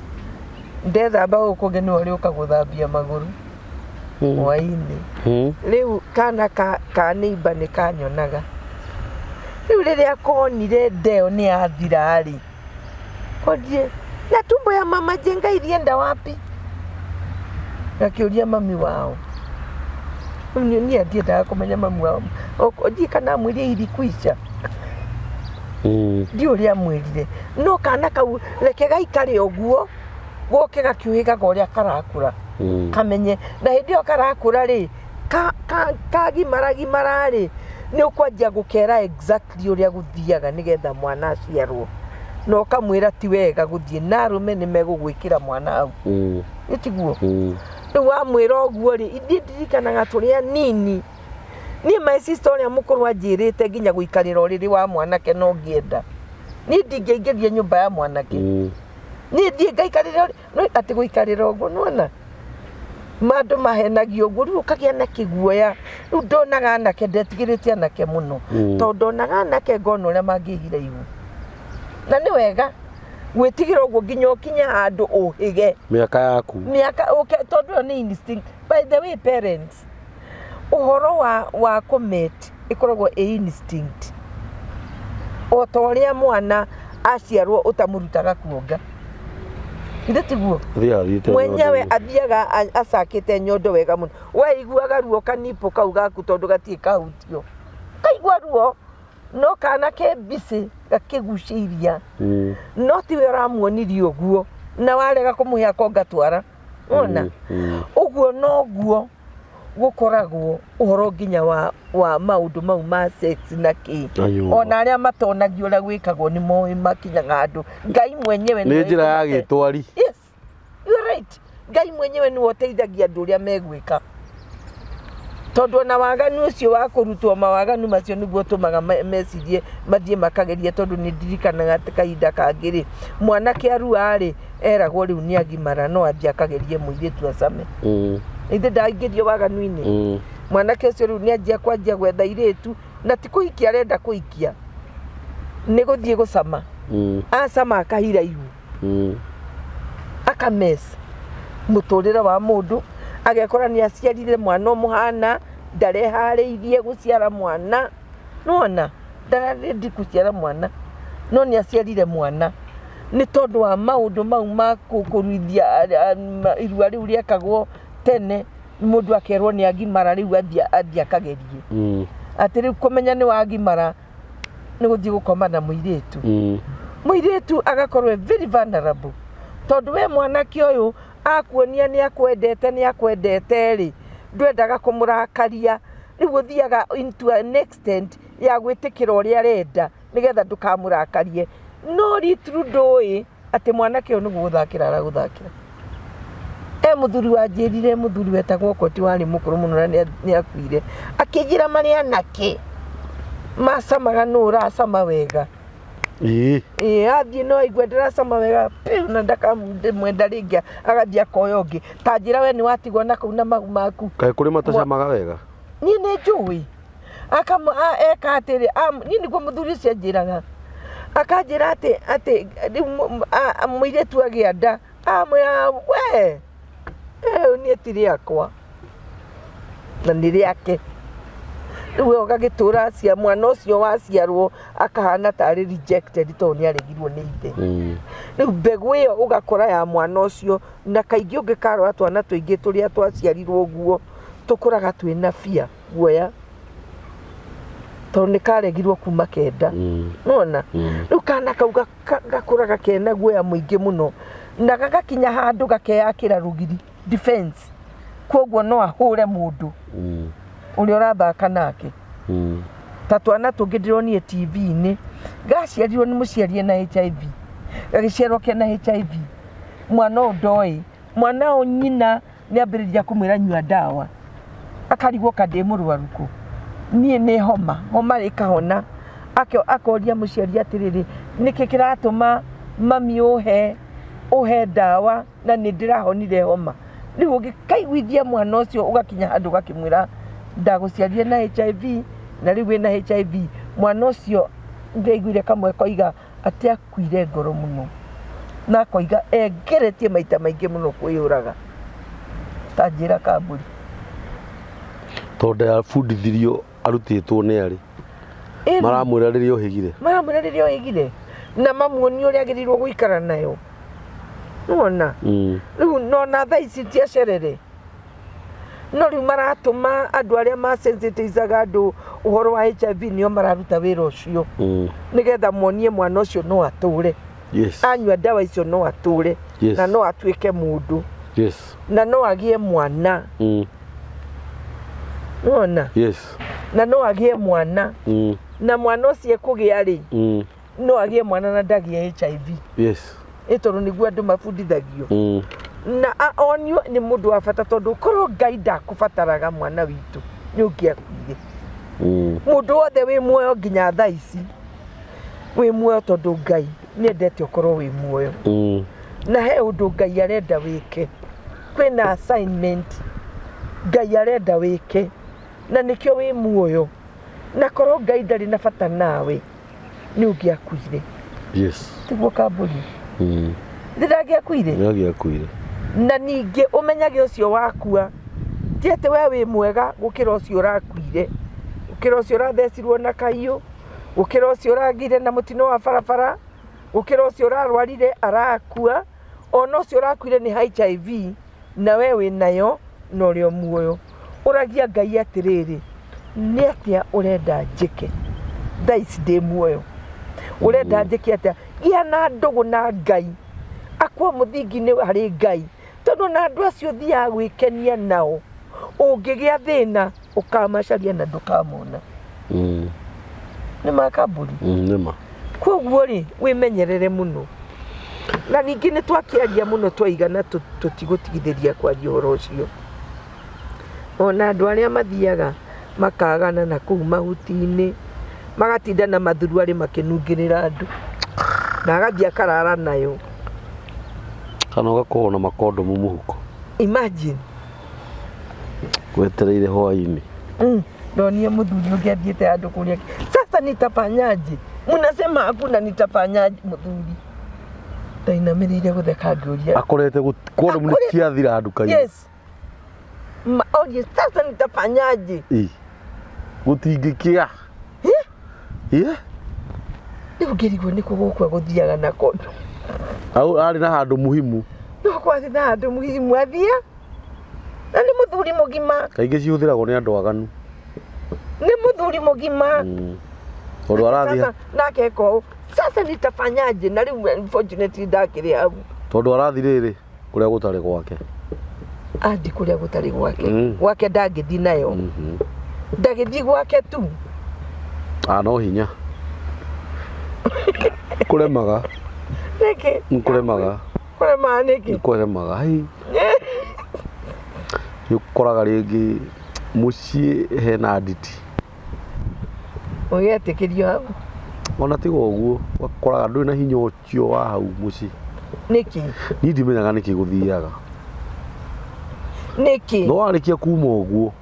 [SPEAKER 2] ndethamba gũkũ nĩ ũrĩa ũka gũthambia magũrũ hwaĩ-inĩ rĩu kana ka neighbor nĩ kanyonaga rĩu rĩrĩa konire ndeo nĩ yathira rĩ kodie na tumbo ya mama Jenga ilienda wapi nakĩũria mami wao niĩ ndiendaga kũmenya mami wao ndiĩ kana amwĩrire ilikuisha ndiĩ ũrĩa amwĩrire no kana kau reke gaikare ũguo goke gakiuhigaga ũrĩa karakũra kamenye na hĩndĩ ĩyo karakũra rĩ kagimara rĩ nĩ ũkwanjia gũkera exactly ũrĩa gũthiaga nĩgetha mwana aciarwo no kamwĩra ti wega gũthiĩ na arũme nĩ megũgwĩkĩra mwana hau nĩtiguo rĩu wamwĩra ũguo rĩ ithuĩ ndirikanaga tũrĩ anini niĩ my sister ũrĩa mũkũrũ anjĩrĩte nginya gũikarĩra ũrĩrĩ wa mwanake no ngĩenda niĩ ndingĩingĩria nyũmba ya mwanake niĩ thiĩ ngaikarĩra no atĩ gũikarĩra ũguo nĩwona mandũ mahenagio ũguo rĩu ũkagĩa na kĩguoya rĩu ndonaga anake ndetigĩrĩte anake mũno tondũ ndonaga anake ngona ũrĩa mangĩhira ihu na nĩ wega gwĩtigĩra ũguo nginya ũkinye handũ ũhĩge
[SPEAKER 1] mĩaka yaku
[SPEAKER 2] tondũ ĩyo nĩ instinct by the way parents ũhoro wa kũmate ĩkoragwo instinct o ta ũrĩa mwana aciarwo ũtamũrutaga kuonga ndĩtiguo mwenyewe athiaga acakĩte nyondo wega mũno waiguaga ruo kanipo kau gaku tondũ gatirĩ kahutio kaigua ruo no kana ke busy gakĩgucĩiria no tiwe ũramuonirie ũguo na warega kũmũhe akongatwara ona ũguo noguo gũkoragwo ũhoro nginya wa maũndũ mau ma sex na kĩ ona arĩa matonagio ũrĩa gwĩkagwo nĩ moĩ makinyaga handũ Ngai mwenyewe
[SPEAKER 1] nĩ njĩra ya gĩtwari
[SPEAKER 2] yes you're right Ngai mwenyewe nĩwe ũteithagia andũ ũrĩa megwĩka tondũ na waganu ũcio wa kũrutwo mawaganu macio nĩguo tũmaga mecirie mathiĩ makageria tondũ nĩ ndirikanaga atĩ kahinda kangĩ rĩ mwanake arua rĩ eragwo rĩu nĩ agimara no athiĩ akagerie mũirĩtu acame ithe ndaingĩrio waganu-inĩ mwanake ũcio rĩu nĩ anjia kwanjia gwetha irĩtu na ti kũhikia arenda kũhikia nĩ gũthiĩ gũcama acama akahira ihu akamesa mũtũrĩre wa mũndũ agekora nĩ aciarire mwana mũhana ndareharĩirie gũciara mwana nona ndararĩndi gũciara mwana no nĩ aciarire mwana nĩ tondũ wa maũndũ mau ma kũruithia irua rĩu rĩekagwo tene mũndũ akerwo nĩ agimara rĩu athiĩ akagerie atĩ rĩu kũmenya nĩ wagimara nĩ gũthiĩ gũkoma na mũirĩtu agakorwo very vulnerable tondũ we mwanake ũyũ akuonia nĩ akwendete rĩ ndwendaga kũmũrakaria rĩu ũthiaga into an extent ya gwĩtĩkĩra ũrĩa arenda nĩgetha ndũkamũrakarie no ritru ndũĩ atĩ mwanake ũyũ nĩguo gũthakĩra aragũthakĩra mũthuri wanjĩrire mũthuri wetagwo Koti warĩ mũkũrũ mũno na nĩ akuire akĩnjĩra marĩ anake macamaga nũ ũracama wega athiĩ no aigua ndaracama wega na ndakamwenda rĩngĩ agathiĩ akoya ũngĩ ta njĩra we nĩ watigwo na kũu na mau maku
[SPEAKER 1] kaĩ kũrĩ matacamaga wega
[SPEAKER 2] niĩ nĩ njũĩ eka atĩrĩ niĩ nĩguo mũthuri ũcio anjĩraga akanjĩra atĩ mũirĩtu agĩa nda amwĩra we niĩ ti rĩakwa na nĩ rĩake we ogagitura cia mwana ucio waciarwo akahana tari rejected to ni aregirwo ni ithe riu mbegu iyo ugakora ya mwana ucio na kaingi ungikarwa twana tuingi turia twaciarirwo guo tukuraga twina fia guoya to ni karegirwo kuma kenda nona riu kana kauga gakuraga kena guoya muingi muno na gagakinya handu gakeyakira rugiri defense koguo no ahure mundu uri urathaka nake ta twana tungi ndironie TV-ini gaciarirwo ni muciarie na HIV gagiciarwo kena HIV mwana ndoi mwana onyina ni ambiriria kumwira nyua dawa akarigwo kande murwaruku nie ni homa ikahona akoria muciari atiriri niki kiratuma mami uhe dawa na ni ndirahonire homa riu ugikaiguithia mwana ucio ugakinya handu gakimwira ndaguciarie na HIV na riu wina HIV mwana ucio ndeiguire kamwe koiga ati akuire ngoro muno na koiga engeretie maita maingi muno kwiyuraga tanjira Kamburi
[SPEAKER 1] tondu ya fundithirio arutitwo ni ari maramwira riria ohigire na mamuoni uria agirirwo guikara nayo nona riu nona thaa ici tiacerere no riu maratuma andu aria masensitizaga andu uhoro wa HIV nio mararuta wira ucio nigetha monie mwana ucio no ature anyua dawa icio no ature na no atuike mundu na no agie mwana nona na no agie mwana na mwana ucio kugia ri no agie mwana na ndagie HIV itoru niguo andu mabundithagio na onio ni mundu wa bata tondu korwo Ngai ndakubataraga mwana witu ni ungiakuire mundu wothe wi muoyo nginya thaa ici wi muoyo tondu Ngai ni endete ukorwo wi muoyo na he undu Ngai arenda wike kwina assignment Ngai arenda wike na nikio wi muoyo na korwo Ngai ndari na bata nawe ni ungiakuire tiguo Kamburi ndiragiakuire na ningi umenyage ucio wakua ti ati we wi mwega gukira ucio urakuire gukira ucio urathecirwo na kaiyo gukira ucio uragire na mutino wa barabara gukira ucio urarwarire arakua ona ucio urakuire ni HIV na we wi nayo no rio muoyo uragia Ngai atiriri ni atia urenda njike thaa ici ndi muoyo urenda njike atia gia na ndugu na Ngai akwa muthingi ni hari Ngai tondu na andu acio thia gwikenia nao ungigia thina ukamacaria na ndukamona ni Kamburi nima
[SPEAKER 2] koguo ri wimenyerere muno na ningi ni twakiaria muno twaigana tutigutigithiria kwaria uhoro ucio ona andu aria mathiaga makagana na kuu mahuti-ini magatinda na mathuru ari makinungirira andu na agathia karara nayo
[SPEAKER 1] kana ugakorwo na makondomu muhuko
[SPEAKER 2] imagine
[SPEAKER 1] gwetereire hwaini
[SPEAKER 2] ndonie muthuri ungiathiete andu kuria sasa nitafanyaje mnasema hakuna nitafanyaje muthuri ndainamirire gutheka ngiuria
[SPEAKER 1] akorete kondomu tiathira nduka-ini
[SPEAKER 2] oje sasa nitafanyaje
[SPEAKER 1] gutingikia
[SPEAKER 2] niku ngirigwo niku gukwa guthiaga na kondomu
[SPEAKER 1] au ari na handu muhimu
[SPEAKER 2] no kwathi na handu muhimu athia na ni muthuri mugima
[SPEAKER 1] kaingi ciuthiragwo ni andu aganu
[SPEAKER 2] ni muthuri mugima
[SPEAKER 1] tondu arathia
[SPEAKER 2] nake ko sasa nitafanyaje na riu unfortunately ndakiri hau
[SPEAKER 1] tondu arathi riri kuria gutari gwake
[SPEAKER 2] andi kuria gutari gwake ndagithi nayo ndagithi gwake tu
[SPEAKER 1] no hinya kuremaga
[SPEAKER 2] niki
[SPEAKER 1] kuremaga
[SPEAKER 2] niki
[SPEAKER 1] kuremaga hai yukoraga ringi mucii hena nditi
[SPEAKER 2] uyetikirio hau
[SPEAKER 1] ona tigo uguo wakoraga nduri na hinya ucio wa hau mucii
[SPEAKER 2] niki
[SPEAKER 1] ni ndimenyaga niki guthiaga
[SPEAKER 2] niki
[SPEAKER 1] no arikia kuma uguo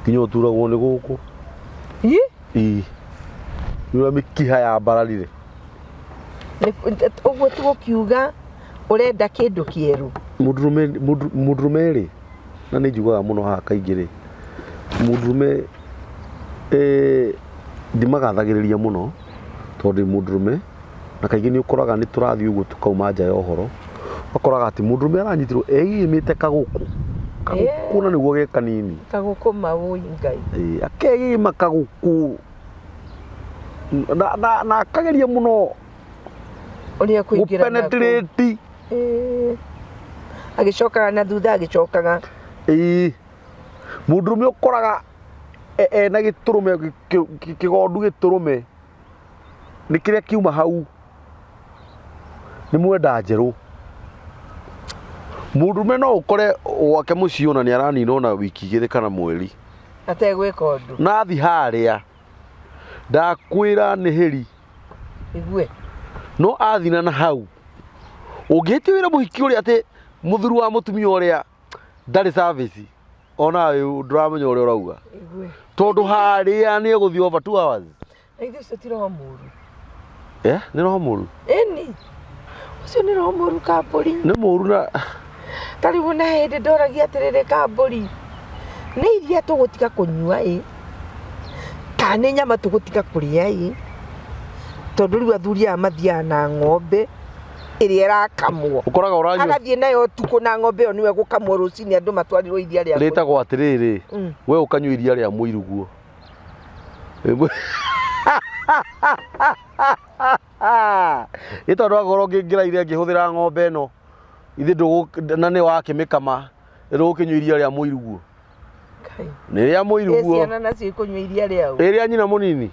[SPEAKER 1] nginya uturagwo ni guku yura mikiha ya bararire
[SPEAKER 2] uguo tugukiuga urenda kindu kieru
[SPEAKER 1] mudrume ri na ni njugaga muno ha kaingi ri mudrume ndimagathagĩrĩria mũno tondũ mũndũrũme na kaingĩ nĩ ũkoraga nĩ tũrathiĩ ũguo tukauma nja ya ũhoro ũkoraga atĩ mũndũrũme aranyitirwo egĩmĩte kagũkũ na nĩguo ge kanini
[SPEAKER 2] kagũkũ maũi ngai
[SPEAKER 1] akegĩma kagũkũ na akageria mũno
[SPEAKER 2] ũrĩa kũingĩra nako
[SPEAKER 1] gũpenetrate
[SPEAKER 2] agĩcokaga na thutha agĩcokaga
[SPEAKER 1] mũndũrũme ũkoraga ena gĩtũrũme kĩgondu gĩtũrũme nĩ kĩrĩa kiuma hau nĩ mwenda njerũ mũndũrũme no ũkore gwake mũciĩ ona nĩ aranina ona wiki igĩrĩ kana mweri
[SPEAKER 2] ategwĩka ũndũ
[SPEAKER 1] nathi harĩa ndakwĩra nĩ heri
[SPEAKER 2] igue
[SPEAKER 1] no athina na hau ũngĩhĩtia wĩra mũhiki ũrĩa atĩ mũthuri wa mũtumia ũrĩa ndarĩ service ona ndũramenya ũrĩa ũrauga tondũ harĩa nĩ egũthiĩ over 2 hours
[SPEAKER 2] ithuĩ ũcio ti roho mũru
[SPEAKER 1] nĩ roho mũru
[SPEAKER 2] ĩni ũcio nĩ roho mũru kambũri
[SPEAKER 1] nĩ mũru na
[SPEAKER 2] tarĩu na hĩndĩ ndoragia atĩrĩrĩ kambũri nĩ iria tũgũtiga kũnyua kana nĩ nyama tũgũtiga kũrĩa tondũ rĩu athuri aya mathiaga na ng'ombe ĩrĩa ĩrakamwo
[SPEAKER 1] ũkoraga ũranyua
[SPEAKER 2] agathiĩ nayo ũtukũ na ng'ombe ĩyo nĩwe gũkamwo rũcinĩ andũ matwarirwo iria rĩa
[SPEAKER 1] rĩtagwo atĩrĩrĩ we ũkanyua iria rĩa mũiruguo ĩ tondũ akorwo ngĩngĩra iria ngĩhũthĩra ng'ombe ĩno ithe na nĩ wakĩmĩkama ndũgũkĩnyua iria rĩa mũiruguo nĩ rĩa mũiruguo
[SPEAKER 2] ciana nacio ikũnyua iria rĩao
[SPEAKER 1] rĩa nyina mũnini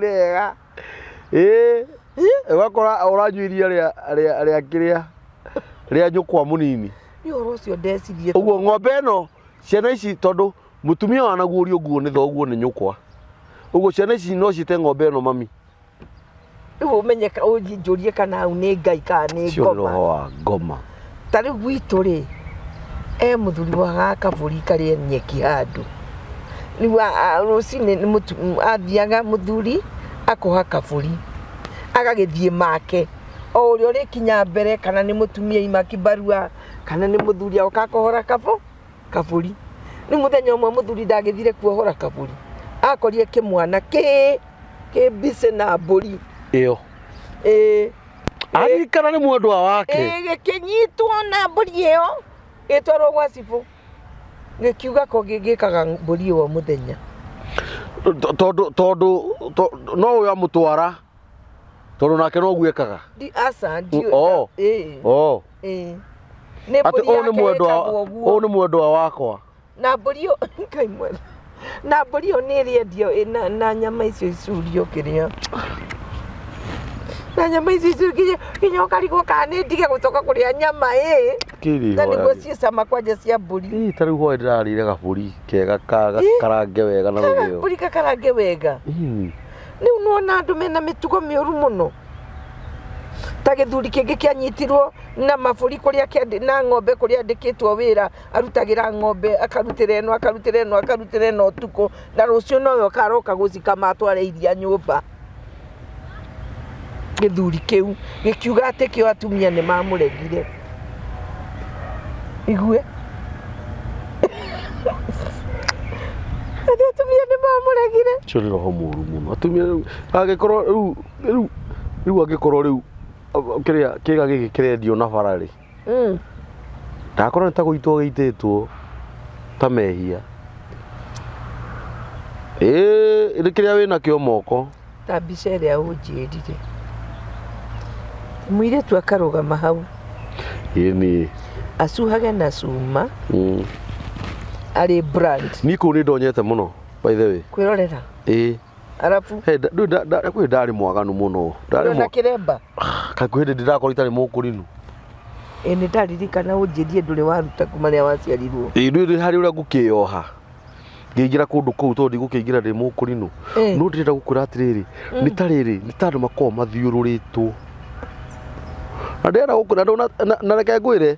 [SPEAKER 1] wega ũgakora ũranyua iria rĩa kĩrĩa rĩa nyũkwa mũnini
[SPEAKER 2] nĩ ũhoro ũcio ndecirie
[SPEAKER 1] ũguo ng'ombe ĩno ciana ici tondũ mũtumia wanaguũrio nguo nĩ thoguo nĩ nyũkwa ũguo ciana ici no cite ng'ombe ĩno mami
[SPEAKER 2] rĩu ũmenyeka ũnjũrie kana hau nĩ ngai kana nĩ
[SPEAKER 1] roho wa ngoma
[SPEAKER 2] ta rĩu gwitũ mũthuri wa kabũri karĩa nyeki handũ rĩu rũcinĩ athiaga mũthuri akoha kabũri agagĩthiĩ make o ũrĩa ũrĩkinya mbere kana nĩ mũtumia ima kĩbarua kana nĩ mũthuri agoka akohora kabũri rĩu mũthenya ũmwe mũthuri ndagĩthire kuohora kabũri akorire kĩmwana kĩ mbice na mbũri
[SPEAKER 1] ĩyo arikana nĩ mwendwa wake
[SPEAKER 2] gĩkĩnyitwo na mbũri ĩyo ĩtwarwo gwa cibũ gĩkiuga ko gĩgĩkaga mbũri ĩyo mũthenya
[SPEAKER 1] tondũ no ũyũ amũtwara tondũ nake no guĩkaga
[SPEAKER 2] aca
[SPEAKER 1] atĩ ũyũ nĩ mwendwa wakwa
[SPEAKER 2] na mbũri ĩyo ngai mwega na mbũri ĩyo nĩ ĩrĩendio na nyama icio icurio kĩrĩa na nyama icio icurio nginya ũkarigwo kana nĩ ndige gũcoka kũrĩa nyama na nĩguo ciĩ cama kwanja cia mbũri
[SPEAKER 1] ta rĩu hwaĩ ndĩrarĩire gabũri kega karange wega na rũgĩo
[SPEAKER 2] gabũri gakarange wega rĩu nĩwona andũ mena mĩtugo mĩũru mũno ta gĩthuri kĩngĩ kĩanyitirwo na mabũri kũrĩa na ng'ombe kũrĩa andĩkĩtwo wĩra arutagĩra ng'ombe akarutĩra ĩno ũtukũ na rũciũ nowe karoka gũcikama atware iria nyũmba gĩthuri kĩu gĩkiuga atĩ kĩo atumia nĩ mamũregire igue atumia nĩ mamũregire
[SPEAKER 1] ũcio nĩ roho mũru mũno atumia angĩkorwo rĩu angĩkorwo rĩu kĩga gĩkĩ kĩrendio na bara ndakorwo nĩ ta gũitwo gĩitĩtwo ta mehia nĩ kĩrĩa wĩnakĩo moko
[SPEAKER 2] ta mbica ĩrĩa ũnjĩrire mũirĩtu akarũgama hau
[SPEAKER 1] ĩni
[SPEAKER 2] acuhage na cuma arĩ brand
[SPEAKER 1] niĩ kũu nĩ ndonyete mũno by the way
[SPEAKER 2] kwĩrorera arabu
[SPEAKER 1] kwĩ ndarĩ mwaganu mũno
[SPEAKER 2] na kĩremba
[SPEAKER 1] kakwĩ hĩndĩ ndĩrakorwo itarĩ mũkũrinu
[SPEAKER 2] nĩ ndaririkana ũnjĩrie ndũrĩ waruta kuma rĩrĩa waciarirwo
[SPEAKER 1] nĩ harĩ ũrĩa ngũkĩoha ngĩingĩra kũndũ kũu tondũ ndigũkĩingĩra ndĩ mũkũrinu no ndĩrenda gũkwĩra atĩrĩrĩ nĩ ta rĩrĩ nĩ ta andũ makoragwo mathiũrũrĩtwo na ndĩrenda gũkwĩra na reke ngwĩre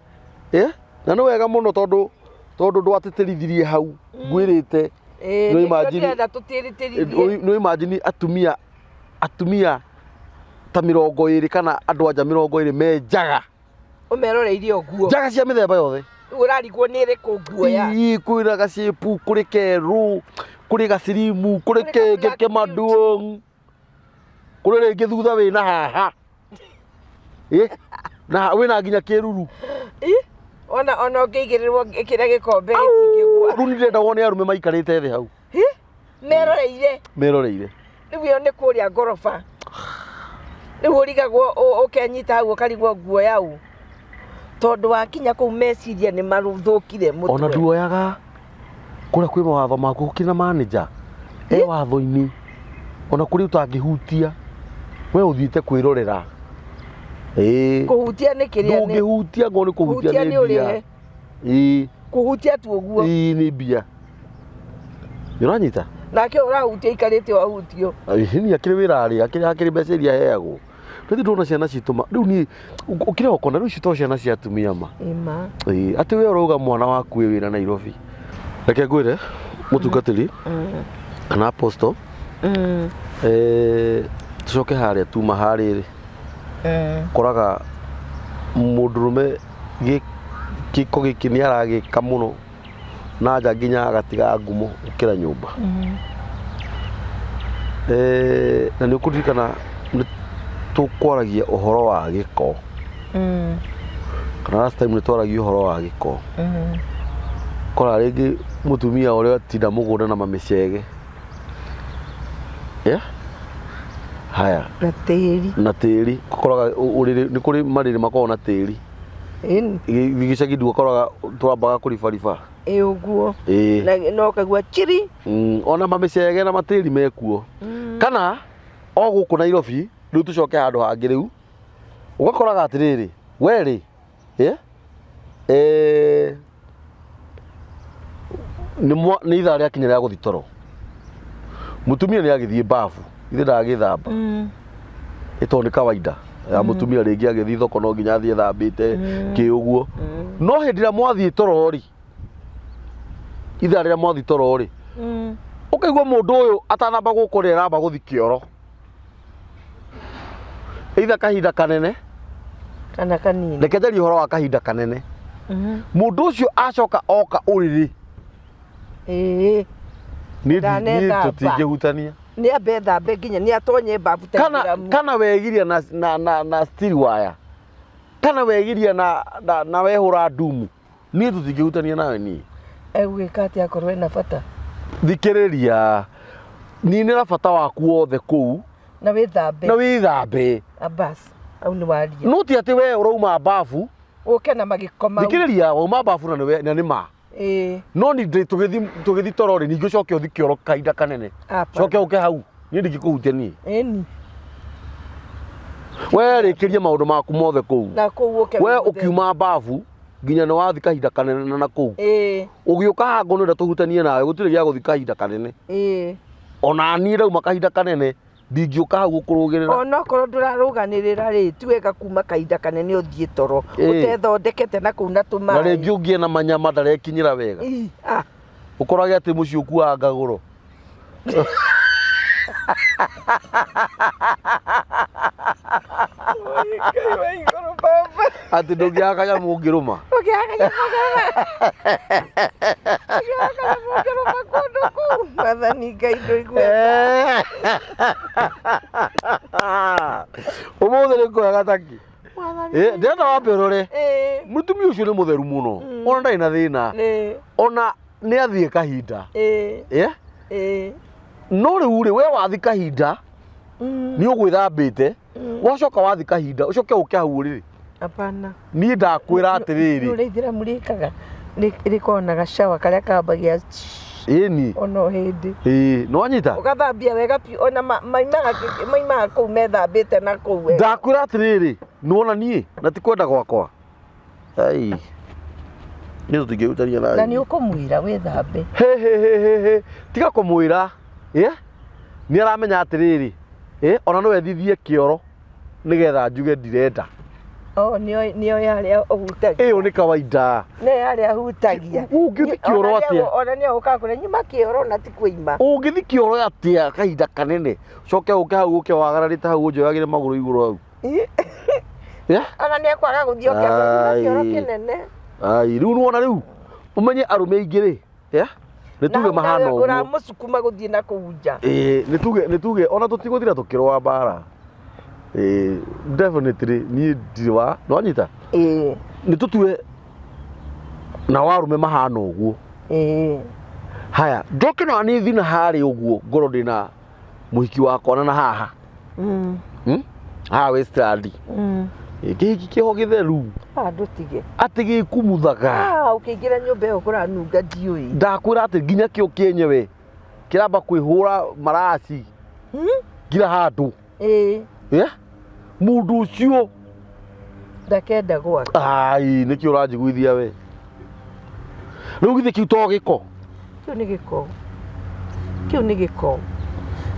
[SPEAKER 1] na nĩ wega mũno tondũ ndwatĩtĩrithirie hau ngwĩrĩte no imagine atumia ta 20 kana andũ anja 20 me njaga
[SPEAKER 2] ũmeroreire ũguo
[SPEAKER 1] njaga cia mĩthemba yothe
[SPEAKER 2] urarigwo nä rä kå nguoya
[SPEAKER 1] kwä na gacipu kå rä kerå kå rä gacirimu kå rä kengä kä manduong kå rä rä ngä thutha wä na haha na wä na nginya kä ruru
[SPEAKER 2] ona å ngä igä rä rwo kä rä a gä kombe gä tingä gwa
[SPEAKER 1] rä u nä ndenda wone arume maikarä te thä hau meroreire
[SPEAKER 2] rä u ä yo nä kå rä a ngoroba rä u å rigagwo å kenyita hau å karigwo nguoya u tondå wakinya kå u meciria nä marå kire må
[SPEAKER 1] ona nduoyaga kå rä a kwä mawatho maku gå kä na manager watho-inä ona kå rä å tangä hutia we å thiä te kwä rorera
[SPEAKER 2] kå hutia nä kä rä a
[SPEAKER 1] ndå ngä hutia ngo nä kå hutia nä mbia
[SPEAKER 2] kå hutia tu å guo
[SPEAKER 1] nä mbia nä å ranyita
[SPEAKER 2] nake å rahutia ikarä te wahutio
[SPEAKER 1] nä akä rä wä rarä akä rä mbeca iria heagwo rä u ndona ciana citå rä u niä å kä rä okona rä u cito ciana cia atumia ma atä we å rauga mwana waku wä na Nairobi reke ngwä re må tungatä ri kana apostle tå coke harä a tuma harä rä koraga må ndå rå me gä ko gä kä nä aragä ka må no na nja nginya agatiga ngumo å kä ra nyå mba na nä å kå ririkana nä tå kwaragia å horo wa gä ko kana last time nä twaragia å horo wa gä ko kora rä ngä må tumia å rä a tinda må gå nda na mamä cege haya na tä koraga nä kå rä marä rä makoragwo na tä ri gä cagi ndu akoraga twambaga kå ribariba
[SPEAKER 2] å guo no kagua chiri
[SPEAKER 1] ona mamä cege na matä ri mekuo kana o gå kå Nairobi rä u tå coke handå hangä rä u å gakoraga atä rä rä werä nä ithaa rä akinya rä a gå thi toro må tumia nä agä thiä mbabu ithä ndagä thamba tondå nä kawaida ya må tumia rä ngä agä thiä thoko no nginya thiä thambä te kä å guo no hä ndä ä rä a mwathiä toro rä ithaa rä rä a mwathi toro rä å kaigua må ndå å yå atanamba gå kå rä aramba gå thi kä oro itha kahinda kanene
[SPEAKER 2] kana kanini
[SPEAKER 1] reke njarie å horo wa kahinda kanene må ndå å cio acoka oka å rä rä nä tå tingä hutania
[SPEAKER 2] nä ambe thambe nginya nä atonye mbabu
[SPEAKER 1] kana wegiria na steel wire kana wegiria na wehå ra ndumu nä tå tingä hutania nawe niä
[SPEAKER 2] egwä ka atä akorwo ena bata
[SPEAKER 1] thikä rä ria niä nä ra bata waku wothe kå u
[SPEAKER 2] na wä
[SPEAKER 1] thambe
[SPEAKER 2] au nä waria
[SPEAKER 1] no ti atä we å rauma mbabu
[SPEAKER 2] å ke na magä koma
[SPEAKER 1] thikä rä ria wauma mbabu na nä ma no nä tå gä thi toro rä ningä coke å thi kä oro kahinda kanene coke å ke hau niä ndingä kå hutia niä we rä kä ria maå ndå maku mothe kå u we å kiuma mbabu nginya nä wathi kahinda kanene na kå u å gä å ka hango nä nda tå hutanie nawe gå tirä gä a gå thi kahinda kanene ona niä rauma kahinda kanene ndingä å ka hau gå kå rå gä rä ra
[SPEAKER 2] onokorwo ndå rarå ganä rä ra rä tiwega kuma kahinda kanene å thiä toro å tethondekete na kå u na tå
[SPEAKER 1] na rä ngä å ngä ena manyama ndarekinyä ra wega å korage atä må ciĩ å kuaga ngagå ro atä ndå ngä aga kanyamå å ngä rå ma
[SPEAKER 2] mathani ngai ndå igua
[SPEAKER 1] å må thä nä kwega taki ndärenda wambe å rore må tumia å cio nä må theru må no ona ndarä na thä na ona nä athiä kahinda no rä u rä we wathi kahinda nä å gwä thambä te wacoka wathi kahinda å coke å ke hau rä niä ndakwä ra atä rä rä
[SPEAKER 2] rä ithiramu rä kaga rä korwo na gacawa karä a kambagia
[SPEAKER 1] ĩni
[SPEAKER 2] ona hä ndä
[SPEAKER 1] nä wanyita
[SPEAKER 2] å gathambia wega ona maimaga kå u methambä te na kå u
[SPEAKER 1] ndakwä ra atä rä rä nä wona niä na ti kwenda gwakwa nä tå tingä hutania
[SPEAKER 2] na nä å kå mwä ra wä thambe
[SPEAKER 1] tiga kå mwä ra nä aramenya atä rä rä ona no wethithie kä oro nä getha njuge ndirenda
[SPEAKER 2] nä oä harä a å hutagia
[SPEAKER 1] ä yo nä kawaida
[SPEAKER 2] nä harä a hutagia
[SPEAKER 1] å ngä thi kä oro atä
[SPEAKER 2] ona nä å ka kå re nyuma kä oro na ti kå ima
[SPEAKER 1] å ngä thi kä oro atä a kahinda kanene coke å ke hau å ke wagararä te hau å njoyagä re magå rå igå rå hau
[SPEAKER 2] ona nä ekwaga gå thiä å kä oro kä nene
[SPEAKER 1] ai riu nuona riu umenye arume ingire ya nituge mahana uguo
[SPEAKER 2] uramusukuma guthie na kuunja
[SPEAKER 1] nituge ona tutiguthira tukirwa bara definitely ni ndiwa no anyita nitutue na warume mahana uguo haya ndoke no ani thina hari uguo ngoro ndina muhiki wakwa na haha Westland giki kiho githeru
[SPEAKER 2] ndutige
[SPEAKER 1] ati gikumuthaga
[SPEAKER 2] ukiingira nyumba iyo kuranunga ndiui
[SPEAKER 1] ndakwira ati nginya kio kienyewe kiramba kwihura marasi ngira handu mundu ucio
[SPEAKER 2] ndakenda gwaka
[SPEAKER 1] ai nikio uranjiguithia we riu githi kiu to giko
[SPEAKER 2] kiu ni giko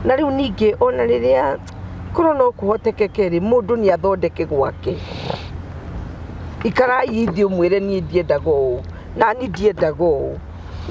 [SPEAKER 2] na riu ningi ona riria korwo no kuhotekeke ri mundu ni athondeke gwake ikarai ithi umwire ni ndiendaga uu na ni ndiendaga uu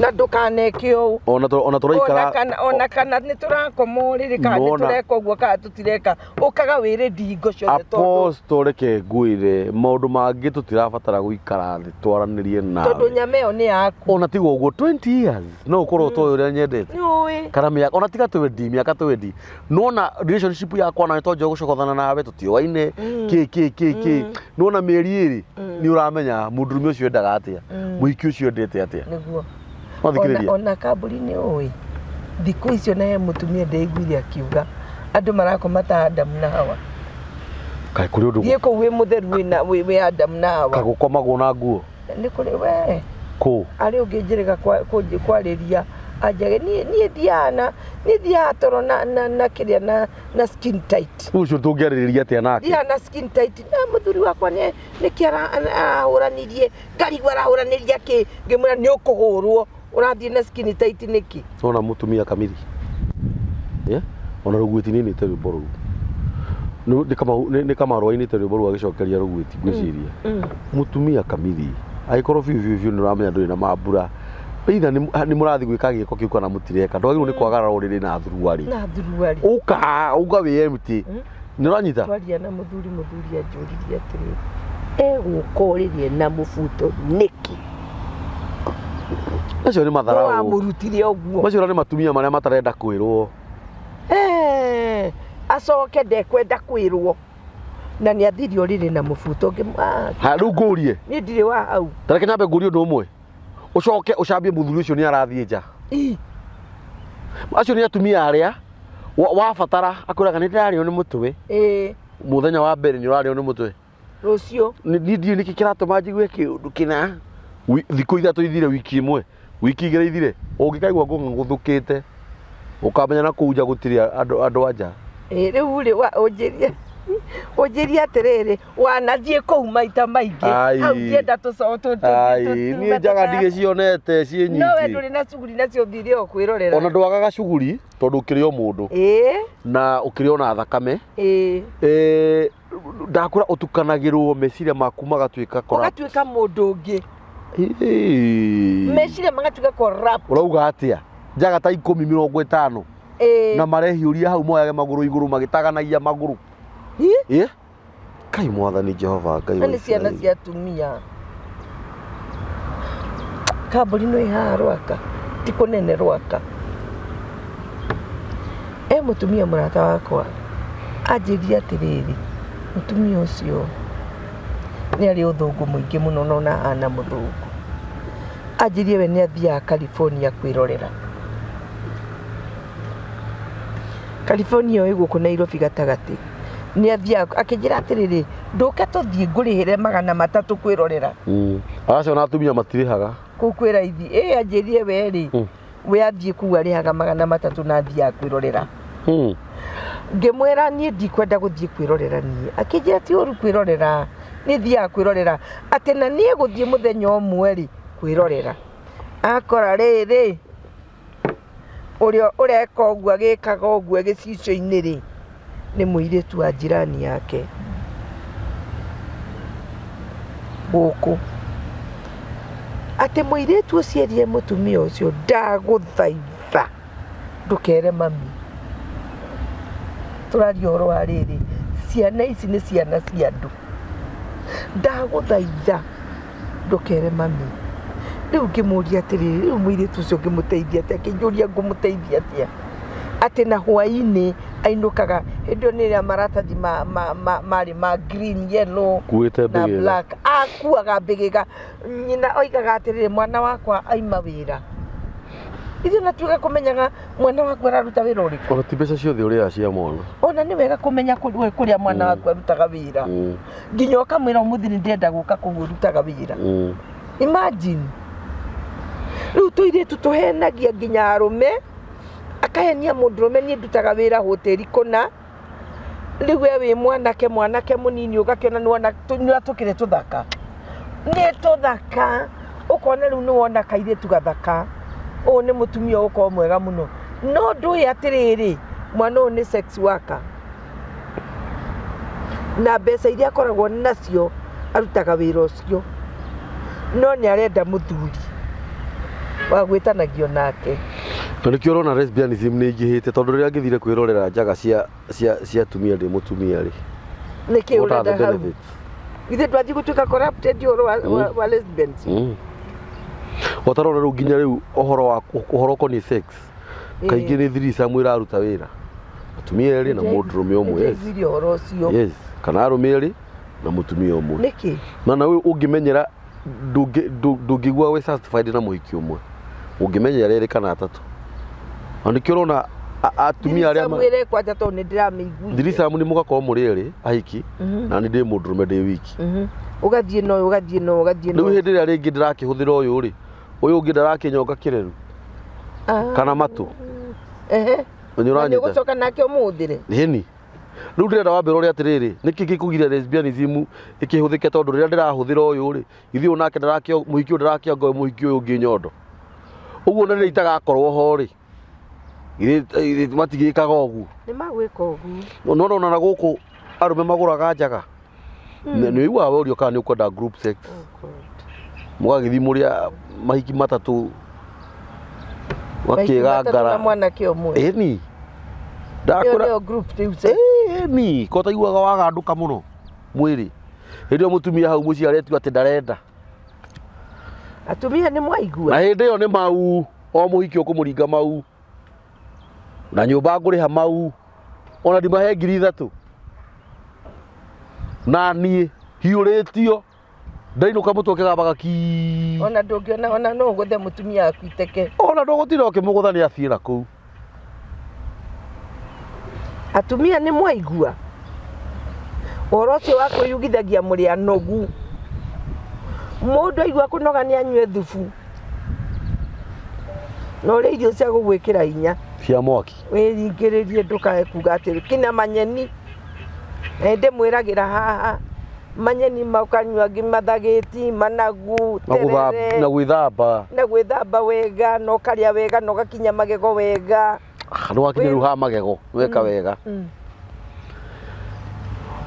[SPEAKER 2] na ndukaneke uu
[SPEAKER 1] ona turaikara
[SPEAKER 2] ona kana ni turakomorire kana ni tureka uguo kana tutireka ukaga wire ndingo ciothe
[SPEAKER 1] apostoleke nguire maundu mangi tutirabatara guikara thi twaranirie na
[SPEAKER 2] tondu nyame yo ni yaku
[SPEAKER 1] ona tigo uguo 20 years no ukorwo to uria nyendete
[SPEAKER 2] niui
[SPEAKER 1] kana miaka ona tiga twendi miaka twendi nona relationship yakwa na tonje gucokothana nawe tutioaine ki nona mieri iri ni uramenya mundurume ucio endaga atia muhiki ucio ndete atia
[SPEAKER 2] niguo ona kaburi ni ui thiku icio na mutumia ndeiguire akiuga andu marakoma ta Adam na Hawa
[SPEAKER 1] kai kuri undu
[SPEAKER 2] thieko wi mutheru wi Adam na Hawa
[SPEAKER 1] kagukomagwo na nguo
[SPEAKER 2] ni kuri we
[SPEAKER 1] ku
[SPEAKER 2] ari ungijirika kwariria ajage ni Diana toro na kiria na skin tight
[SPEAKER 1] ucio tungiaririria atia nake
[SPEAKER 2] Diana skin tight na muthuri wakwa ni kiara ahuranirie ngari warahuraniria ki ngimura ni ukuhurwo urathie na skin tight niki
[SPEAKER 1] ona mutumia kamili ona rugwiti nini te rwimbo ruu ni kama rwaini te rwimbo ruu agicokeria rugwiti gwiciria mutumia kamili aikorwo biu ni uramenya nduri na mambura either ni murathi gwika giko kiu kana mutireka ndwagirwo ni kwagara uriri na thuruari uga we empty ni uranyita
[SPEAKER 2] twaria na muthuri anjuririe atiri gukoririe na mubuto niki
[SPEAKER 1] acio ni matharau
[SPEAKER 2] amurutire oguo
[SPEAKER 1] acio ni matumia maria matarenda kwirwo
[SPEAKER 2] acoke ndekwenda kwirwo na ni athirio riri na mubuto
[SPEAKER 1] riu ngurie
[SPEAKER 2] ni ndire wa hau
[SPEAKER 1] tareke nyambe ngurie undu umwe ucoke ucambie muthuri ucio ni arathie nja acio ni atumia aria wabatara akwiraga ni ndirario ni mutwe muthenya wa mbere ni urario ni mutwe
[SPEAKER 2] rucio
[SPEAKER 1] ni ndie niki kiratuma njigue kiundu kina thiku ithatu ithire wiki imwe wiki igire ithire ungikaigua nguthukite ukamenya na kuja gutiri andu anja
[SPEAKER 2] riu ri ujiria atiriri wanathie kou maita maingi hau ndienda tucoto
[SPEAKER 1] ni njaga ndige cionete cie nyingi
[SPEAKER 2] no we nduri na cuguri nacio thire o kwirorera
[SPEAKER 1] ona ndwagaga cuguri tondu ukirio mundu na ukirio na thakame ndakura utukanagirwo meciria maku magatuika
[SPEAKER 2] mundu ungi meciria magatuika corrupt
[SPEAKER 1] urauga atia njaga ta 10-50 na marehiuria hau moyage maguru iguru magitaganagia maguru kai mwathani Jehova ngai
[SPEAKER 2] ni ciana cia atumia kaburi no iha rwaka ti kunene rwaka mutumia murata wakwa anjiria atiriri mutumia ucio ni ari uthungu muingi muno nona ana muthungu anjirie we ni athia California kwirorera California iguku Nairobi gatagati ni athia akijira atiriri nduke tuthie ngurihire 300 kwirorera
[SPEAKER 1] acio na atumia matirihaga
[SPEAKER 2] kukwira ithi anjirie we ri we athie kuga rihaga 300 na athia kwirorera ngimwira nie ndikwenda guthie kwirorera nie akijira ti uru kwirorera ni thia kwirorera ati na nie guthie muthenya umwe ri kwirorera akora riri urio ureka uguo agikaga uguo gicicio-ini ri ni muiritu wa jirani yake guku ati muiritu ucierie mutumia ucio ndaguthaitha ndukere mami turario oro ariri ciana ici ni ciana cia andu ndaguthaitha ndukere mami riu ngimuria atiriri riu muiritu ucio ngimuteithia atia kinjuria ngumuteithia atia ati na hwaini ainukaga hindio niria maratathi mari ma green yellow na black akuaga mbigiga nyina oigaga atiriri mwana wakwa aima wira ithu na tuga kumenyaga mwana wakwa araruta wira uriku
[SPEAKER 1] ona ti mbeca ciothe uria cia mwana
[SPEAKER 2] ona ni wega kumenya kuria mwana wakwa arutaga wira nginya ukamwira umuthi ni ndenda guka kurutaga wira imagine riu tuiritu tuhenagia nginya arume akahenia mundurume ni ndutaga wira hoteli kona riu we wi mwanake munini ugakiona ni wona tukire tuthaka ni tuthaka ukona riu ni wona kairitu gathaka o ni mutumia uko mwega muno no ndui atiriri mwana o ni sex worker na mbeca iria akoragwo nacio arutaga wira ucio no ni arenda muthuri wa gwitanagio nake
[SPEAKER 1] to nikio rona lesbianism ni ingihite tondu riria ngithire kwirorera njaga cia tumia ndi mutumia ri
[SPEAKER 2] niki urenda hau ithe ndwathi gutuika corrupted wa lesbians
[SPEAKER 1] watarona riu nginya riu ohoro koni sex kaingi ni thirisa mwira aruta wira mutumia ri na mundurume umwe yes kana arume ri na mutumia umwe
[SPEAKER 2] niki
[SPEAKER 1] na we ungimenyera ndungigua we satisfied na muhiki umwe ungimenyera ri kana atatu anikio rona atumia aria
[SPEAKER 2] mwire kwanja to ni ndiramigui
[SPEAKER 1] thirisa ni mugakoo muri ri ahiki na ni ndi mundurume ndi wiki
[SPEAKER 2] ugathie no
[SPEAKER 1] riu hindi ria ringi ndirakihuthira uyu ungi ndarakinyonga kireru kana matu
[SPEAKER 2] ni gucoka nake umuthire
[SPEAKER 1] hini riu ndirenda wambira uri atiriri niki gikugiria lesbianism ikihuthike tondu riria ndirahuthira uyu ri ithio nake ndarakio muhiki ndarakionga muhiki uyu ungi nyondo uguo na riria itagakorwo ho ri ithe matigikaga uguo
[SPEAKER 2] ni magwika uguo
[SPEAKER 1] no na guku arume maguraga njaga ni igua urio kana ni ukwenda group sex mugagithi muria mahiki matatu wakigangara
[SPEAKER 2] mwana kio mwe
[SPEAKER 1] ni
[SPEAKER 2] ndakora group sex
[SPEAKER 1] ni kota iguaga waganduka muno mwiri hindio mutumia hau muci aretu ati ndarenda
[SPEAKER 2] atumia ni mwaigua
[SPEAKER 1] na hindi yo ni mau o muhiki ukumuringa mau na nyumba nguriha mau ona ndimahe 3,000 na nie hiuritio ndainuka mutu kigambaga ki
[SPEAKER 2] ona ndungiona ona no nguthe mutumia akuiteke
[SPEAKER 1] ona ndugutira ukimugutha ni athira kuu
[SPEAKER 2] atumia ni mwaigua oro ucio wa kwiyugithagia muri anogu mundu aigua kunoga ni anywe thubu no ri irio cia gugwikira hinya
[SPEAKER 1] cia mwaki
[SPEAKER 2] wiringiririe ndukae kuga atiri kina manyeni ende mwiragira haha manyeni maukanywa gimathagiti managu terere
[SPEAKER 1] na
[SPEAKER 2] gwithamba wega no karia wega no gakinya magego wega
[SPEAKER 1] no wakinya ruha magego weka wega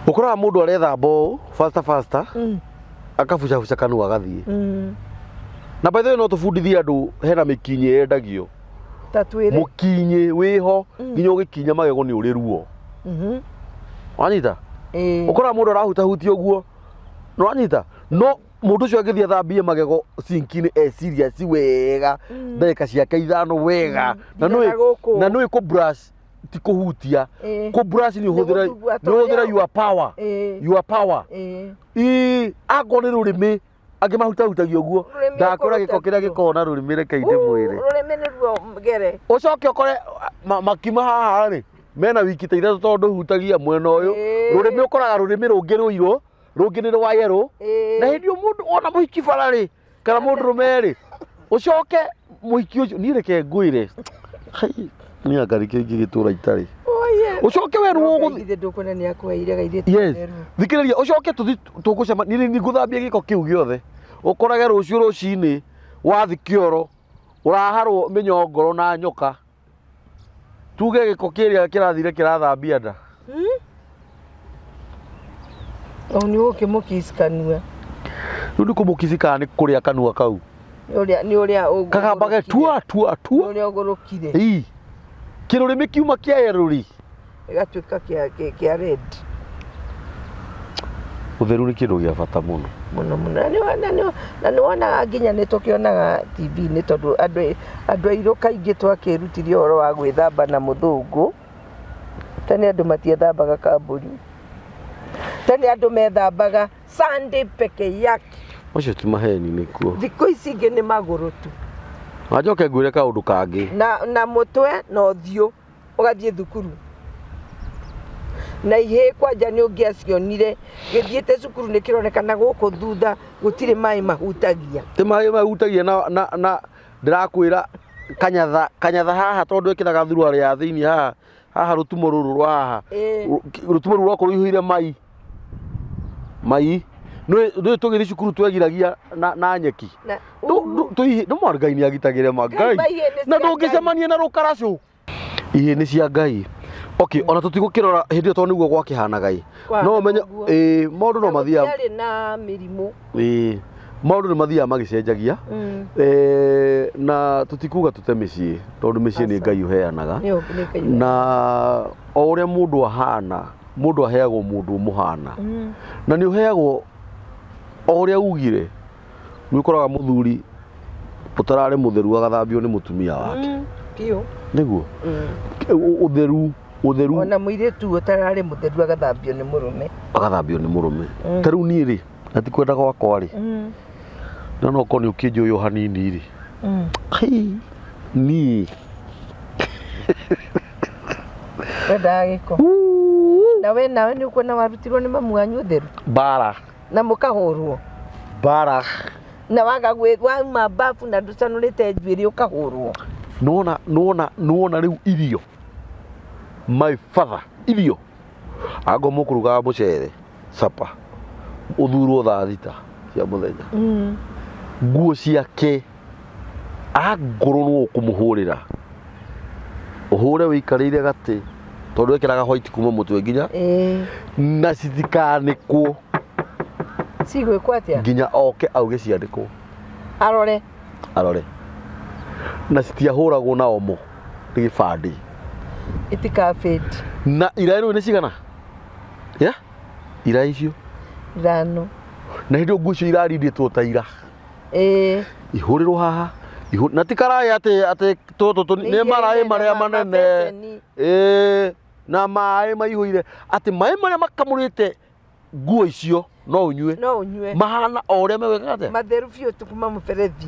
[SPEAKER 1] ukora mundu arethamba faster akafuca kanua gathie na by the way no tufundithia andu hena mikinyi endagio
[SPEAKER 2] tatwire
[SPEAKER 1] mukinyi wiho nginya ugikinya magego ni uri ruo wanyita ukora mundu arahutahutia uguo no wanyita no mundu ucio agithia thambie magego sinkini serious wega ndeka ciake ithano wega na no iko brush ti kuhutia ku brush ni uhuthira your power agone rurimi agimahutahutagia uguo ndakora giko kiria gikona rurimi rekeinde mwiri
[SPEAKER 2] rurimi ni ruo ngere
[SPEAKER 1] ucoke ukore makima haha ri mena wiki ta ithatu tondu hutagia mwena uyu rurimi ukoraga rurimi rungi ruiro rungi ni rwa yero na hindio mundu ona muhiki barari kana mundu rumeri ucoke muhiki ucio ni reke nguire ni agari kingi gitura itari ucoke we ruo
[SPEAKER 2] guthie ndukuna ni akweire gaithie
[SPEAKER 1] yes thikiriria ucoke tuthi tugucema ni nguthambia giko kiu giothe ukorage rucio rucini wathi kioro uraharwo minyongoro na nyoka tuge giko kiria kirathire kirathambia nda
[SPEAKER 2] ni ukimukiskanua
[SPEAKER 1] ndu kumukisika ni kuria kanua kau
[SPEAKER 2] ni uria
[SPEAKER 1] kagambage tua
[SPEAKER 2] uria ugurukire
[SPEAKER 1] kirurimi kiuma kia yeruri
[SPEAKER 2] igatuika kia red
[SPEAKER 1] Utheru ni kindu gia bata muno
[SPEAKER 2] na niwona nginya nitukionaga TV ni tondu andu airu kaingi twakirutirie horo wa gwithamba na muthungu. Tene andu matiethambaga kamburi, tene andu methambaga Sunday peke yake.
[SPEAKER 1] Ucio ti maheni nikuo.
[SPEAKER 2] Thikũ ici ingĩ nĩ magũrũ tu.
[SPEAKER 1] Wajoke ngwire kaundu kangi
[SPEAKER 2] na mũtwe na ũthiũ ũgathiĩ thukuru. Na ihe kwanja nĩ ũngĩacionire gĩthiĩte cukuru nĩ kĩronekana gũkũ thutha gũtirĩ maĩ mahutagia.
[SPEAKER 1] Ti maĩ mahutagia na ndĩrakwĩra kanyatha haha tondũ ĩkĩraga thurua ya thĩinĩ haha rũtumo rũrũ rwa haha rũtumo rũrũ rwakorwo ihũire mai nĩ tũgĩthiĩ cukuru twegiragia na nyeki no Ngai nĩ agitagĩre Ngai na ndũngĩcemania na rũkaracũ. Ihĩ nĩ cia Ngai. Okay, ona tutigũkĩrora hĩndĩ ĩyo tondũ nĩguo gwakĩhana Ngai. No ũmenye maũndũ no mathiaga
[SPEAKER 2] na mĩrimũ.
[SPEAKER 1] Maũndũ nĩ mathiaga magĩcenjagia na tutikuga tute mĩciĩ tondũ mĩciĩ nĩ Ngai ũheanaga na o ũrĩa mũndũ ahana mũndũ aheagwo mũndũ mũhana na nĩ ũheagwo o ũrĩa ugire. Nĩ ũkoraga mũthuri ũtararĩ mũtheru agathambio nĩ mũtumia wake nĩguo ũtheru
[SPEAKER 2] ona mũirĩtu ũtararĩ mũtheru agathambio nĩ mũrũme.
[SPEAKER 1] Ta rĩu niĩ rĩ na ti kwenda gwakwa rĩ na no korwo nĩ ũkĩnjũĩ o hanini rĩ niĩ
[SPEAKER 2] wendaga gĩko nawe nĩ ũkuona warutirwo nĩ mamu wanyu ũtheru
[SPEAKER 1] mbara
[SPEAKER 2] na mũkahũrwo
[SPEAKER 1] mbara
[SPEAKER 2] na wauma bafu na ndũcanũrĩte njuĩrĩ ũkahũrwo.
[SPEAKER 1] Nũwona rĩu irio my father irio ango mũkũrugaga mũcere capa ũthurwo thaa thita cia mũthenya nguo ciake angorwo nĩ ũkũmũhũrĩra ũhũre wĩikarĩire gatĩ tondũ ekĩraga white kuma mũtwe nginya na citikanĩkwo
[SPEAKER 2] cigwĩkwo atĩa
[SPEAKER 1] nginya oke auge ciandĩkwo arore na citiahũragwo na omo nĩ gĩbandĩ
[SPEAKER 2] itikafĩti
[SPEAKER 1] na iraĩ rĩu nĩ cigana iraĩ icio
[SPEAKER 2] 5
[SPEAKER 1] na hĩndĩ nguo icio irarindĩtwo ta ira ihũrĩrwo haha na ti karaĩ atĩ tũtũ nĩ maraĩ marĩa manene na maĩ maihũire atĩ maĩ marĩa makamũrĩte nguo icio no ũnyue mahana o ũrĩa megwĩkaga atĩa
[SPEAKER 2] matheru biũ tu kuma mũberethi.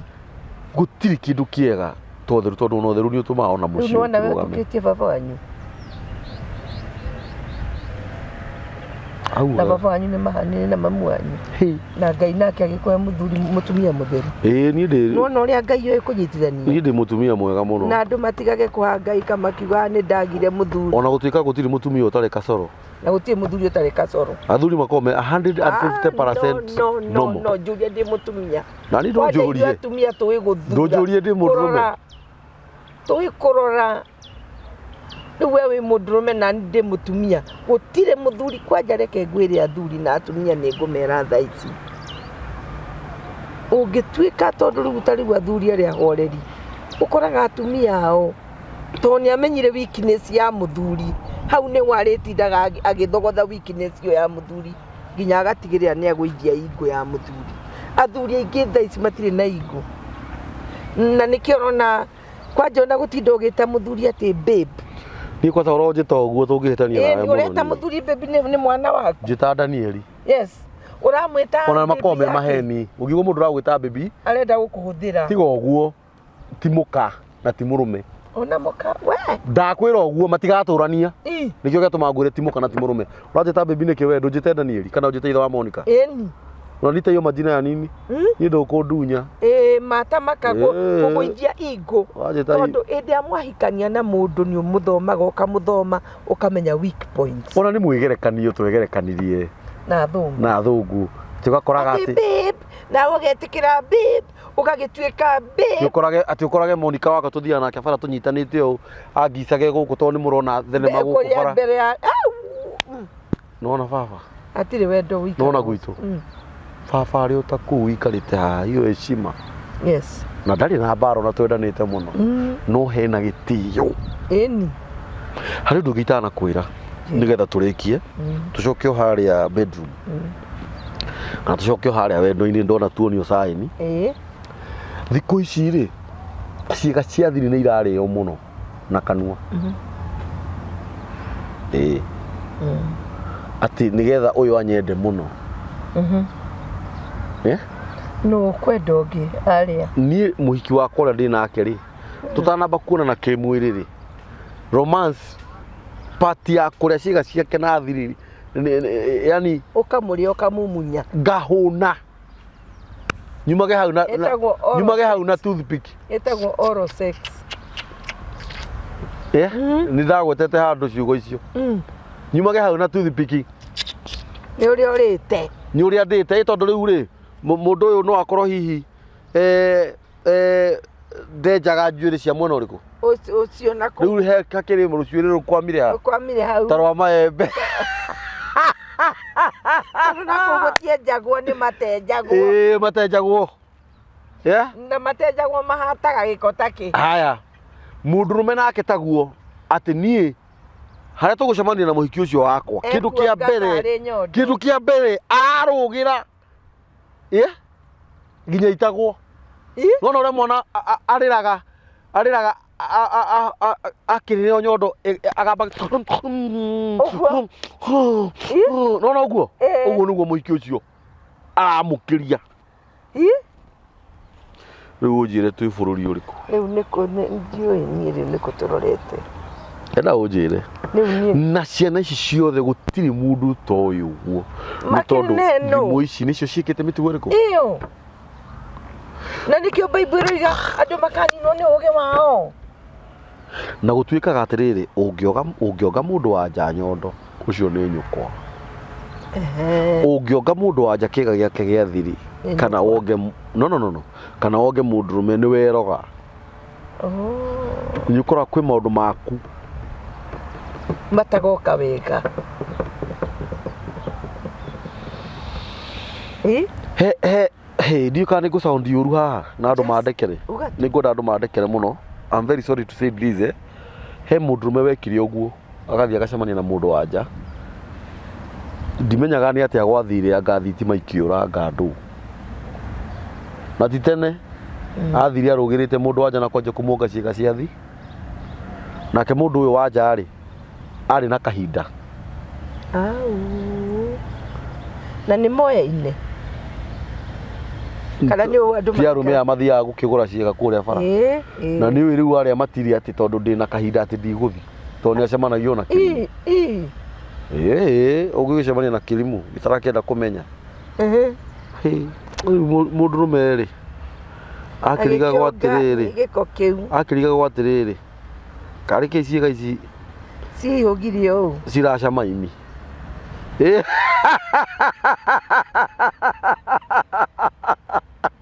[SPEAKER 1] Gũtirĩ kĩndũ kĩega ta ũtheru tondũ ona ũtheru nĩ ũtũmaga ona mũciĩ
[SPEAKER 2] ũkĩtie baba wanyu na baba wanyu nĩ mahanire na mamu wanyu na Ngai nake agĩkũhe mũtumia mũtheru. Nona ũrĩa Ngai oĩ kũnyitithania.
[SPEAKER 1] Niĩ ndĩ mũtumia mwega mũno
[SPEAKER 2] na andũ matigage kũha Ngai kamakiuga nĩ ndagire mũthuri
[SPEAKER 1] ona gũtuĩka gũtirĩ mũtumia ũtarĩ kasoro
[SPEAKER 2] na gũtirĩ mũthuri ũtarĩ kasoro.
[SPEAKER 1] Athuri makome 150%
[SPEAKER 2] no njũrie ndĩ mũtumia
[SPEAKER 1] na nĩ ndũnjũrie
[SPEAKER 2] atumia tũĩ gũthura
[SPEAKER 1] ndũnjũrie ndĩ mũndũrũme
[SPEAKER 2] tũĩ kũrora. Rĩu we wĩ mũndũrũme na ndĩ mũtumia gũtirĩ mũthuri kwanja reke ngwĩre athuri na atumia nĩ ngũmera thaa ici ũngĩtuĩka tondũ rĩu ta rĩu athuri arĩa horeri ũkoraga atumia ao tondũ nĩ amenyire weakness ya mũthuri hau nĩ warĩtindaga agĩthogotha weakness ĩyo ya mũthuri nginya agatigĩrĩra nĩ agũithia ingo ya mũthuri. Athuri aingĩ thaa ici matirĩ na ingo na nĩkĩo ũrona kwanja ona gũtinda ũgĩta mũthuri atĩ babe.
[SPEAKER 1] Niĩ kwata ũronjĩta ũguo tũngĩhĩtania nawe mũno.
[SPEAKER 2] Ũreta mũthuri baby nĩ mwana waku.
[SPEAKER 1] Njĩta Danieli.
[SPEAKER 2] Yes. Ũramwĩta
[SPEAKER 1] ona makorwo me maheni ũngĩuga mũndũ ũragwĩta baby
[SPEAKER 2] arenda gũkũhũthĩra. Tiga
[SPEAKER 1] ũguo ti mũka na ti mũrũme.
[SPEAKER 2] Ona mũka we
[SPEAKER 1] ndakwĩra ũguo matigatũrania nĩkĩo gĩatũma ngwĩre ti mũka na ti mũrũme. Ũranjĩta baby nĩkĩ we ndũnjĩte Danieli kana ũnjĩte ithe wa Monica.
[SPEAKER 2] Ĩni
[SPEAKER 1] ũranjĩta iyo majina ya nini niĩ ndũkũndunya
[SPEAKER 2] matamaka kũgũithia ingo tondũ ĩndĩ amwahikania na mũndũ nĩ ũmũthomaga ũkamũthoma ũkamenya weak points.
[SPEAKER 1] Ona nĩ mwĩgerekanio twegerekanirie na thũngũ tũgakoraga atĩ
[SPEAKER 2] babe na ũgetĩkĩra babe ũgagĩtuĩka babe
[SPEAKER 1] ũkorage Monica waka tũthiaga nake bara tũnyitanĩte ũũ angicage gũkũ tondũ nĩ mũrona thenema gũkũ bara nona baba
[SPEAKER 2] atirĩ wendo wĩikara
[SPEAKER 1] nona gwitũ baba arĩ ũta kũu ikarĩte haha hiyo heshima na ndarĩ na mbara na twendanĩte mũno no hena gĩtĩo.
[SPEAKER 2] Ĩni
[SPEAKER 1] harĩ ũndũ ũngĩ itanakwĩra nĩgetha tũrĩkie tũcoke o harĩa bedroom na tucoke haria wendo-ini ndona tuonio saini thikũ ici rĩ ciĩga cia thiri nĩ irarĩo mũno na kanua atĩ nĩgetha ũyũ anyende mũno
[SPEAKER 2] no kwenda ũngĩ arĩa
[SPEAKER 1] niĩ mũhiki wakwa ũrĩa ndĩ nake rĩ tũtanamba kuonana kĩmwĩrĩ rĩ romance party ya kũrĩa ciĩga ciake na thiri yani
[SPEAKER 2] ũkamũrĩa ũkamumunya
[SPEAKER 1] ngahũna nyumage hau na toothpick
[SPEAKER 2] ĩtagwo oral sex
[SPEAKER 1] nĩ ndagwetete handũ ciugo icio nyumage hau na toothpick
[SPEAKER 2] nĩ ũrĩa ũrĩte
[SPEAKER 1] nĩ ũrĩa ndĩte tondũ rĩu rĩ mũndũ ũyũ no akorwo hihi ndenjaga njuĩrĩ cia mwena ũrĩkũ
[SPEAKER 2] ũcio nako
[SPEAKER 1] rĩu hakĩrĩ rũcuĩrĩ rũkwamire hau ta rwa maembe
[SPEAKER 2] nako gũtienjagwo nĩ matenjagwo
[SPEAKER 1] matenjagwo
[SPEAKER 2] na matenjagwo mahataga gĩko takĩ
[SPEAKER 1] haya mũndũrũme nake taguo atĩ niĩ harĩa tũgũcemania na mũhiki ũcio wakwa kĩndũ kĩa mbere arũgĩra nginya itagwo nona ũrĩa mwana arĩraga akĩrĩrĩo nyondo agamba nona ũguo nĩguo mũhiki ũcio aramũkĩria rĩu ũnjĩre twĩ bũrũri ũrĩkũ
[SPEAKER 2] rĩu ndiũĩ niĩ rĩu nĩkũ tũrorete
[SPEAKER 1] enda ũnjĩre na ciana ici ciothe gũtirĩ mũndũ ta ũyũ ũguo nĩ tondũ thimũ ici nĩcio ciĩkĩte mĩtugo ĩrĩkũ
[SPEAKER 2] na nĩkĩo Bible ĩroiga andũ makaninwo nĩ ũũgĩ wao
[SPEAKER 1] na gũtuĩkaga atĩrĩrĩ ũngĩonga mũndũ wa nja nyondo ũcio nĩ nyũkwa ũngĩonga mũndũ wa nja kĩga gĩake gĩa thiri kana wonge kana wonge mũndũrũme nĩ weroga nĩ ũkora kwĩ maũndũ maku
[SPEAKER 2] matagoka wega
[SPEAKER 1] ndiũka nĩ ngũcaundi ũru haha na andũ mandekere nĩ ngwenda andũ mandekere mũno I'm very sorry to say this he mũndũrũme wekire ũguo agathiĩ agacemania na mũndũ wa nja ndimenyaga nĩ atĩa gwathire anga thitima ikĩũra anga ndũ na ti tene athire arũgĩrĩte mũndũ wa nja na kwanja kũmuonga ciĩga cia thi nake mũndũ ũyũ wa nja rĩ arĩ na kahinda
[SPEAKER 2] na nĩ moyaine kana nĩ andũ
[SPEAKER 1] ti arũme aya mathiaga gũkĩgũra ciĩga kũrĩa bara na nĩ ũĩ rĩu arĩa matirĩ atĩ tondũ ndĩna kahinda atĩ ndigũthi tondũ nĩ acemanagia na kĩrimũ ũngĩgĩcemania na kĩrimũ gĩtarakĩenda kũmenya mũndũrũme rĩ akĩrigagwo atĩrĩrĩ karĩ kĩ ciĩga ici
[SPEAKER 2] cihũgire ũũ
[SPEAKER 1] ciracama imi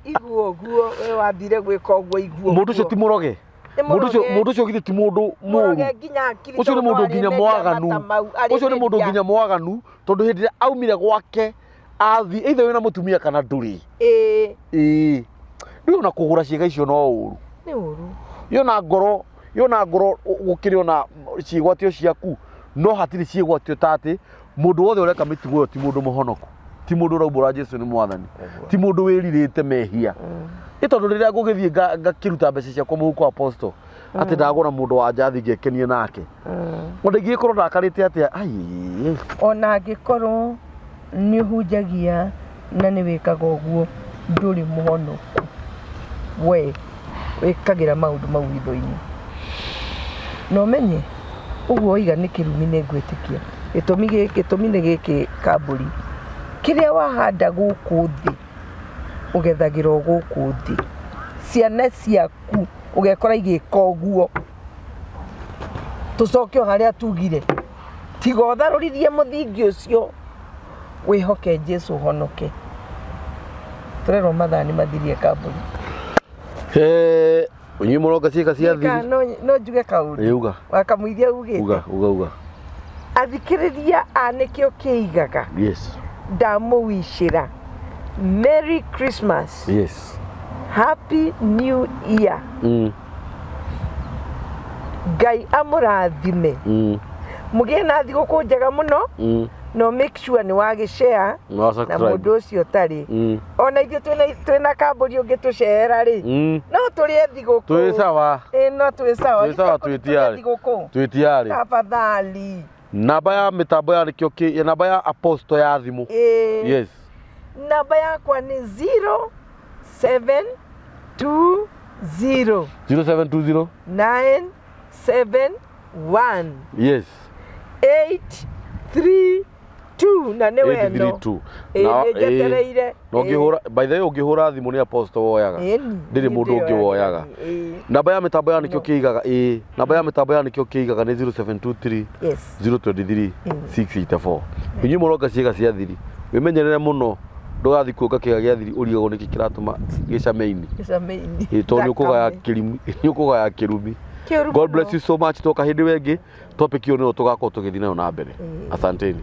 [SPEAKER 2] iguo ũguo we wambire gwĩka ũguo iguo
[SPEAKER 1] mũndũ ũcio ti mũroge mũndũ ũcio githĩ ti mũndũ mũũru ũcio nĩ mũndũ nginya mwaganu ũcio nĩ mũndũ nginya mwaganu tondũ hĩndĩ ĩrĩa aumire gwake athi either wĩna mũtumia kana ndũrĩ rĩu ona kũgũra ciĩga icio no ũru
[SPEAKER 2] nĩ ũru
[SPEAKER 1] yona ngoro gũkĩrĩ ona ciĩgwatio ciaku no hatirĩ ciĩgwatio ta atĩ mũndũ wothe ũreka mĩtugo ĩyo ti mũndũ mũhonoku ti mũndũ ũraubũra Jesũ nĩ mwathani ti mũndũ wĩrirĩte mehia ĩ tondũ rĩrĩa ngũgĩthiĩ ngakĩruta mbeca ciakwa mũhuko apostle atĩ ndagũra mũndũ wa nja thiĩ ngekenie nake ona ingĩkorwo ndakarĩte atĩa
[SPEAKER 2] ona angĩkorwo nĩ ũhunjagia na nĩ wĩkaga ũguo ndũrĩ mũhonoku we wĩkagĩra maũndũ mau hitho-inĩ no menye ũguo oiga nĩ kĩrumi nĩ ngwĩtĩkia gĩtũmi nĩ gĩkĩ Kambũri kĩrĩa wahanda gũkũ thĩ ũgethagĩra gũkũ thĩ ciana ciaku ũgekora igĩka ũguo tũcoke harĩa tugire tiga ũtharũrithie mũthingi ũcio wĩhoke Jesũ ũhonoke tũrerwo mathaa nĩ mathirie Kambũri
[SPEAKER 1] ũnyuĩ mũronga ciĩga cia thiri
[SPEAKER 2] no njuge kaũndũ wakamũithia
[SPEAKER 1] uga
[SPEAKER 2] athikĩrĩria anĩkĩo kĩigaga ndamũwicĩra Merry Christmas Happy New Year Ngai amũrathime mũgĩe na thigũkũ njega mũno no make sure ni wagĩshare
[SPEAKER 1] no
[SPEAKER 2] na mũndũ ũcio tarĩ ona ithuĩ twĩna kambũri ũngĩtũcera rĩ no tũrĩe thigũkũ
[SPEAKER 1] twĩ sawa
[SPEAKER 2] no twĩ sawa
[SPEAKER 1] twĩtiarĩ
[SPEAKER 2] tafadhali
[SPEAKER 1] namba ya mitambo ya nikio ki namba ya aposto ya thimu yes
[SPEAKER 2] namba yakwa ni 0720 971
[SPEAKER 1] yes
[SPEAKER 2] 832 na nĩ wendo njetereire
[SPEAKER 1] no ngĩhũra by the way ũngĩhũra thimũ nĩ aposto woyaga ndĩrĩ mũndũ ũngĩ woyaga namba ya mitambo ya nikio kĩigaga namba ya mitambo ya nikio kĩigaga nĩ 0723 023 684 inyuĩ mũronga ciĩga cia thiri wĩmenyerere mũno ndũgathi kuonga kĩga gĩa thiri ũrigagwo nĩkĩ kĩratũma gĩcame-inĩ tondũ nĩ ũkũgaya kĩrumi. God bless you so much. Toka hĩndĩ wengĩ topic ĩyo nĩyo tũgakorwo tũgĩthiĩ nayo na mbere. Asanteni.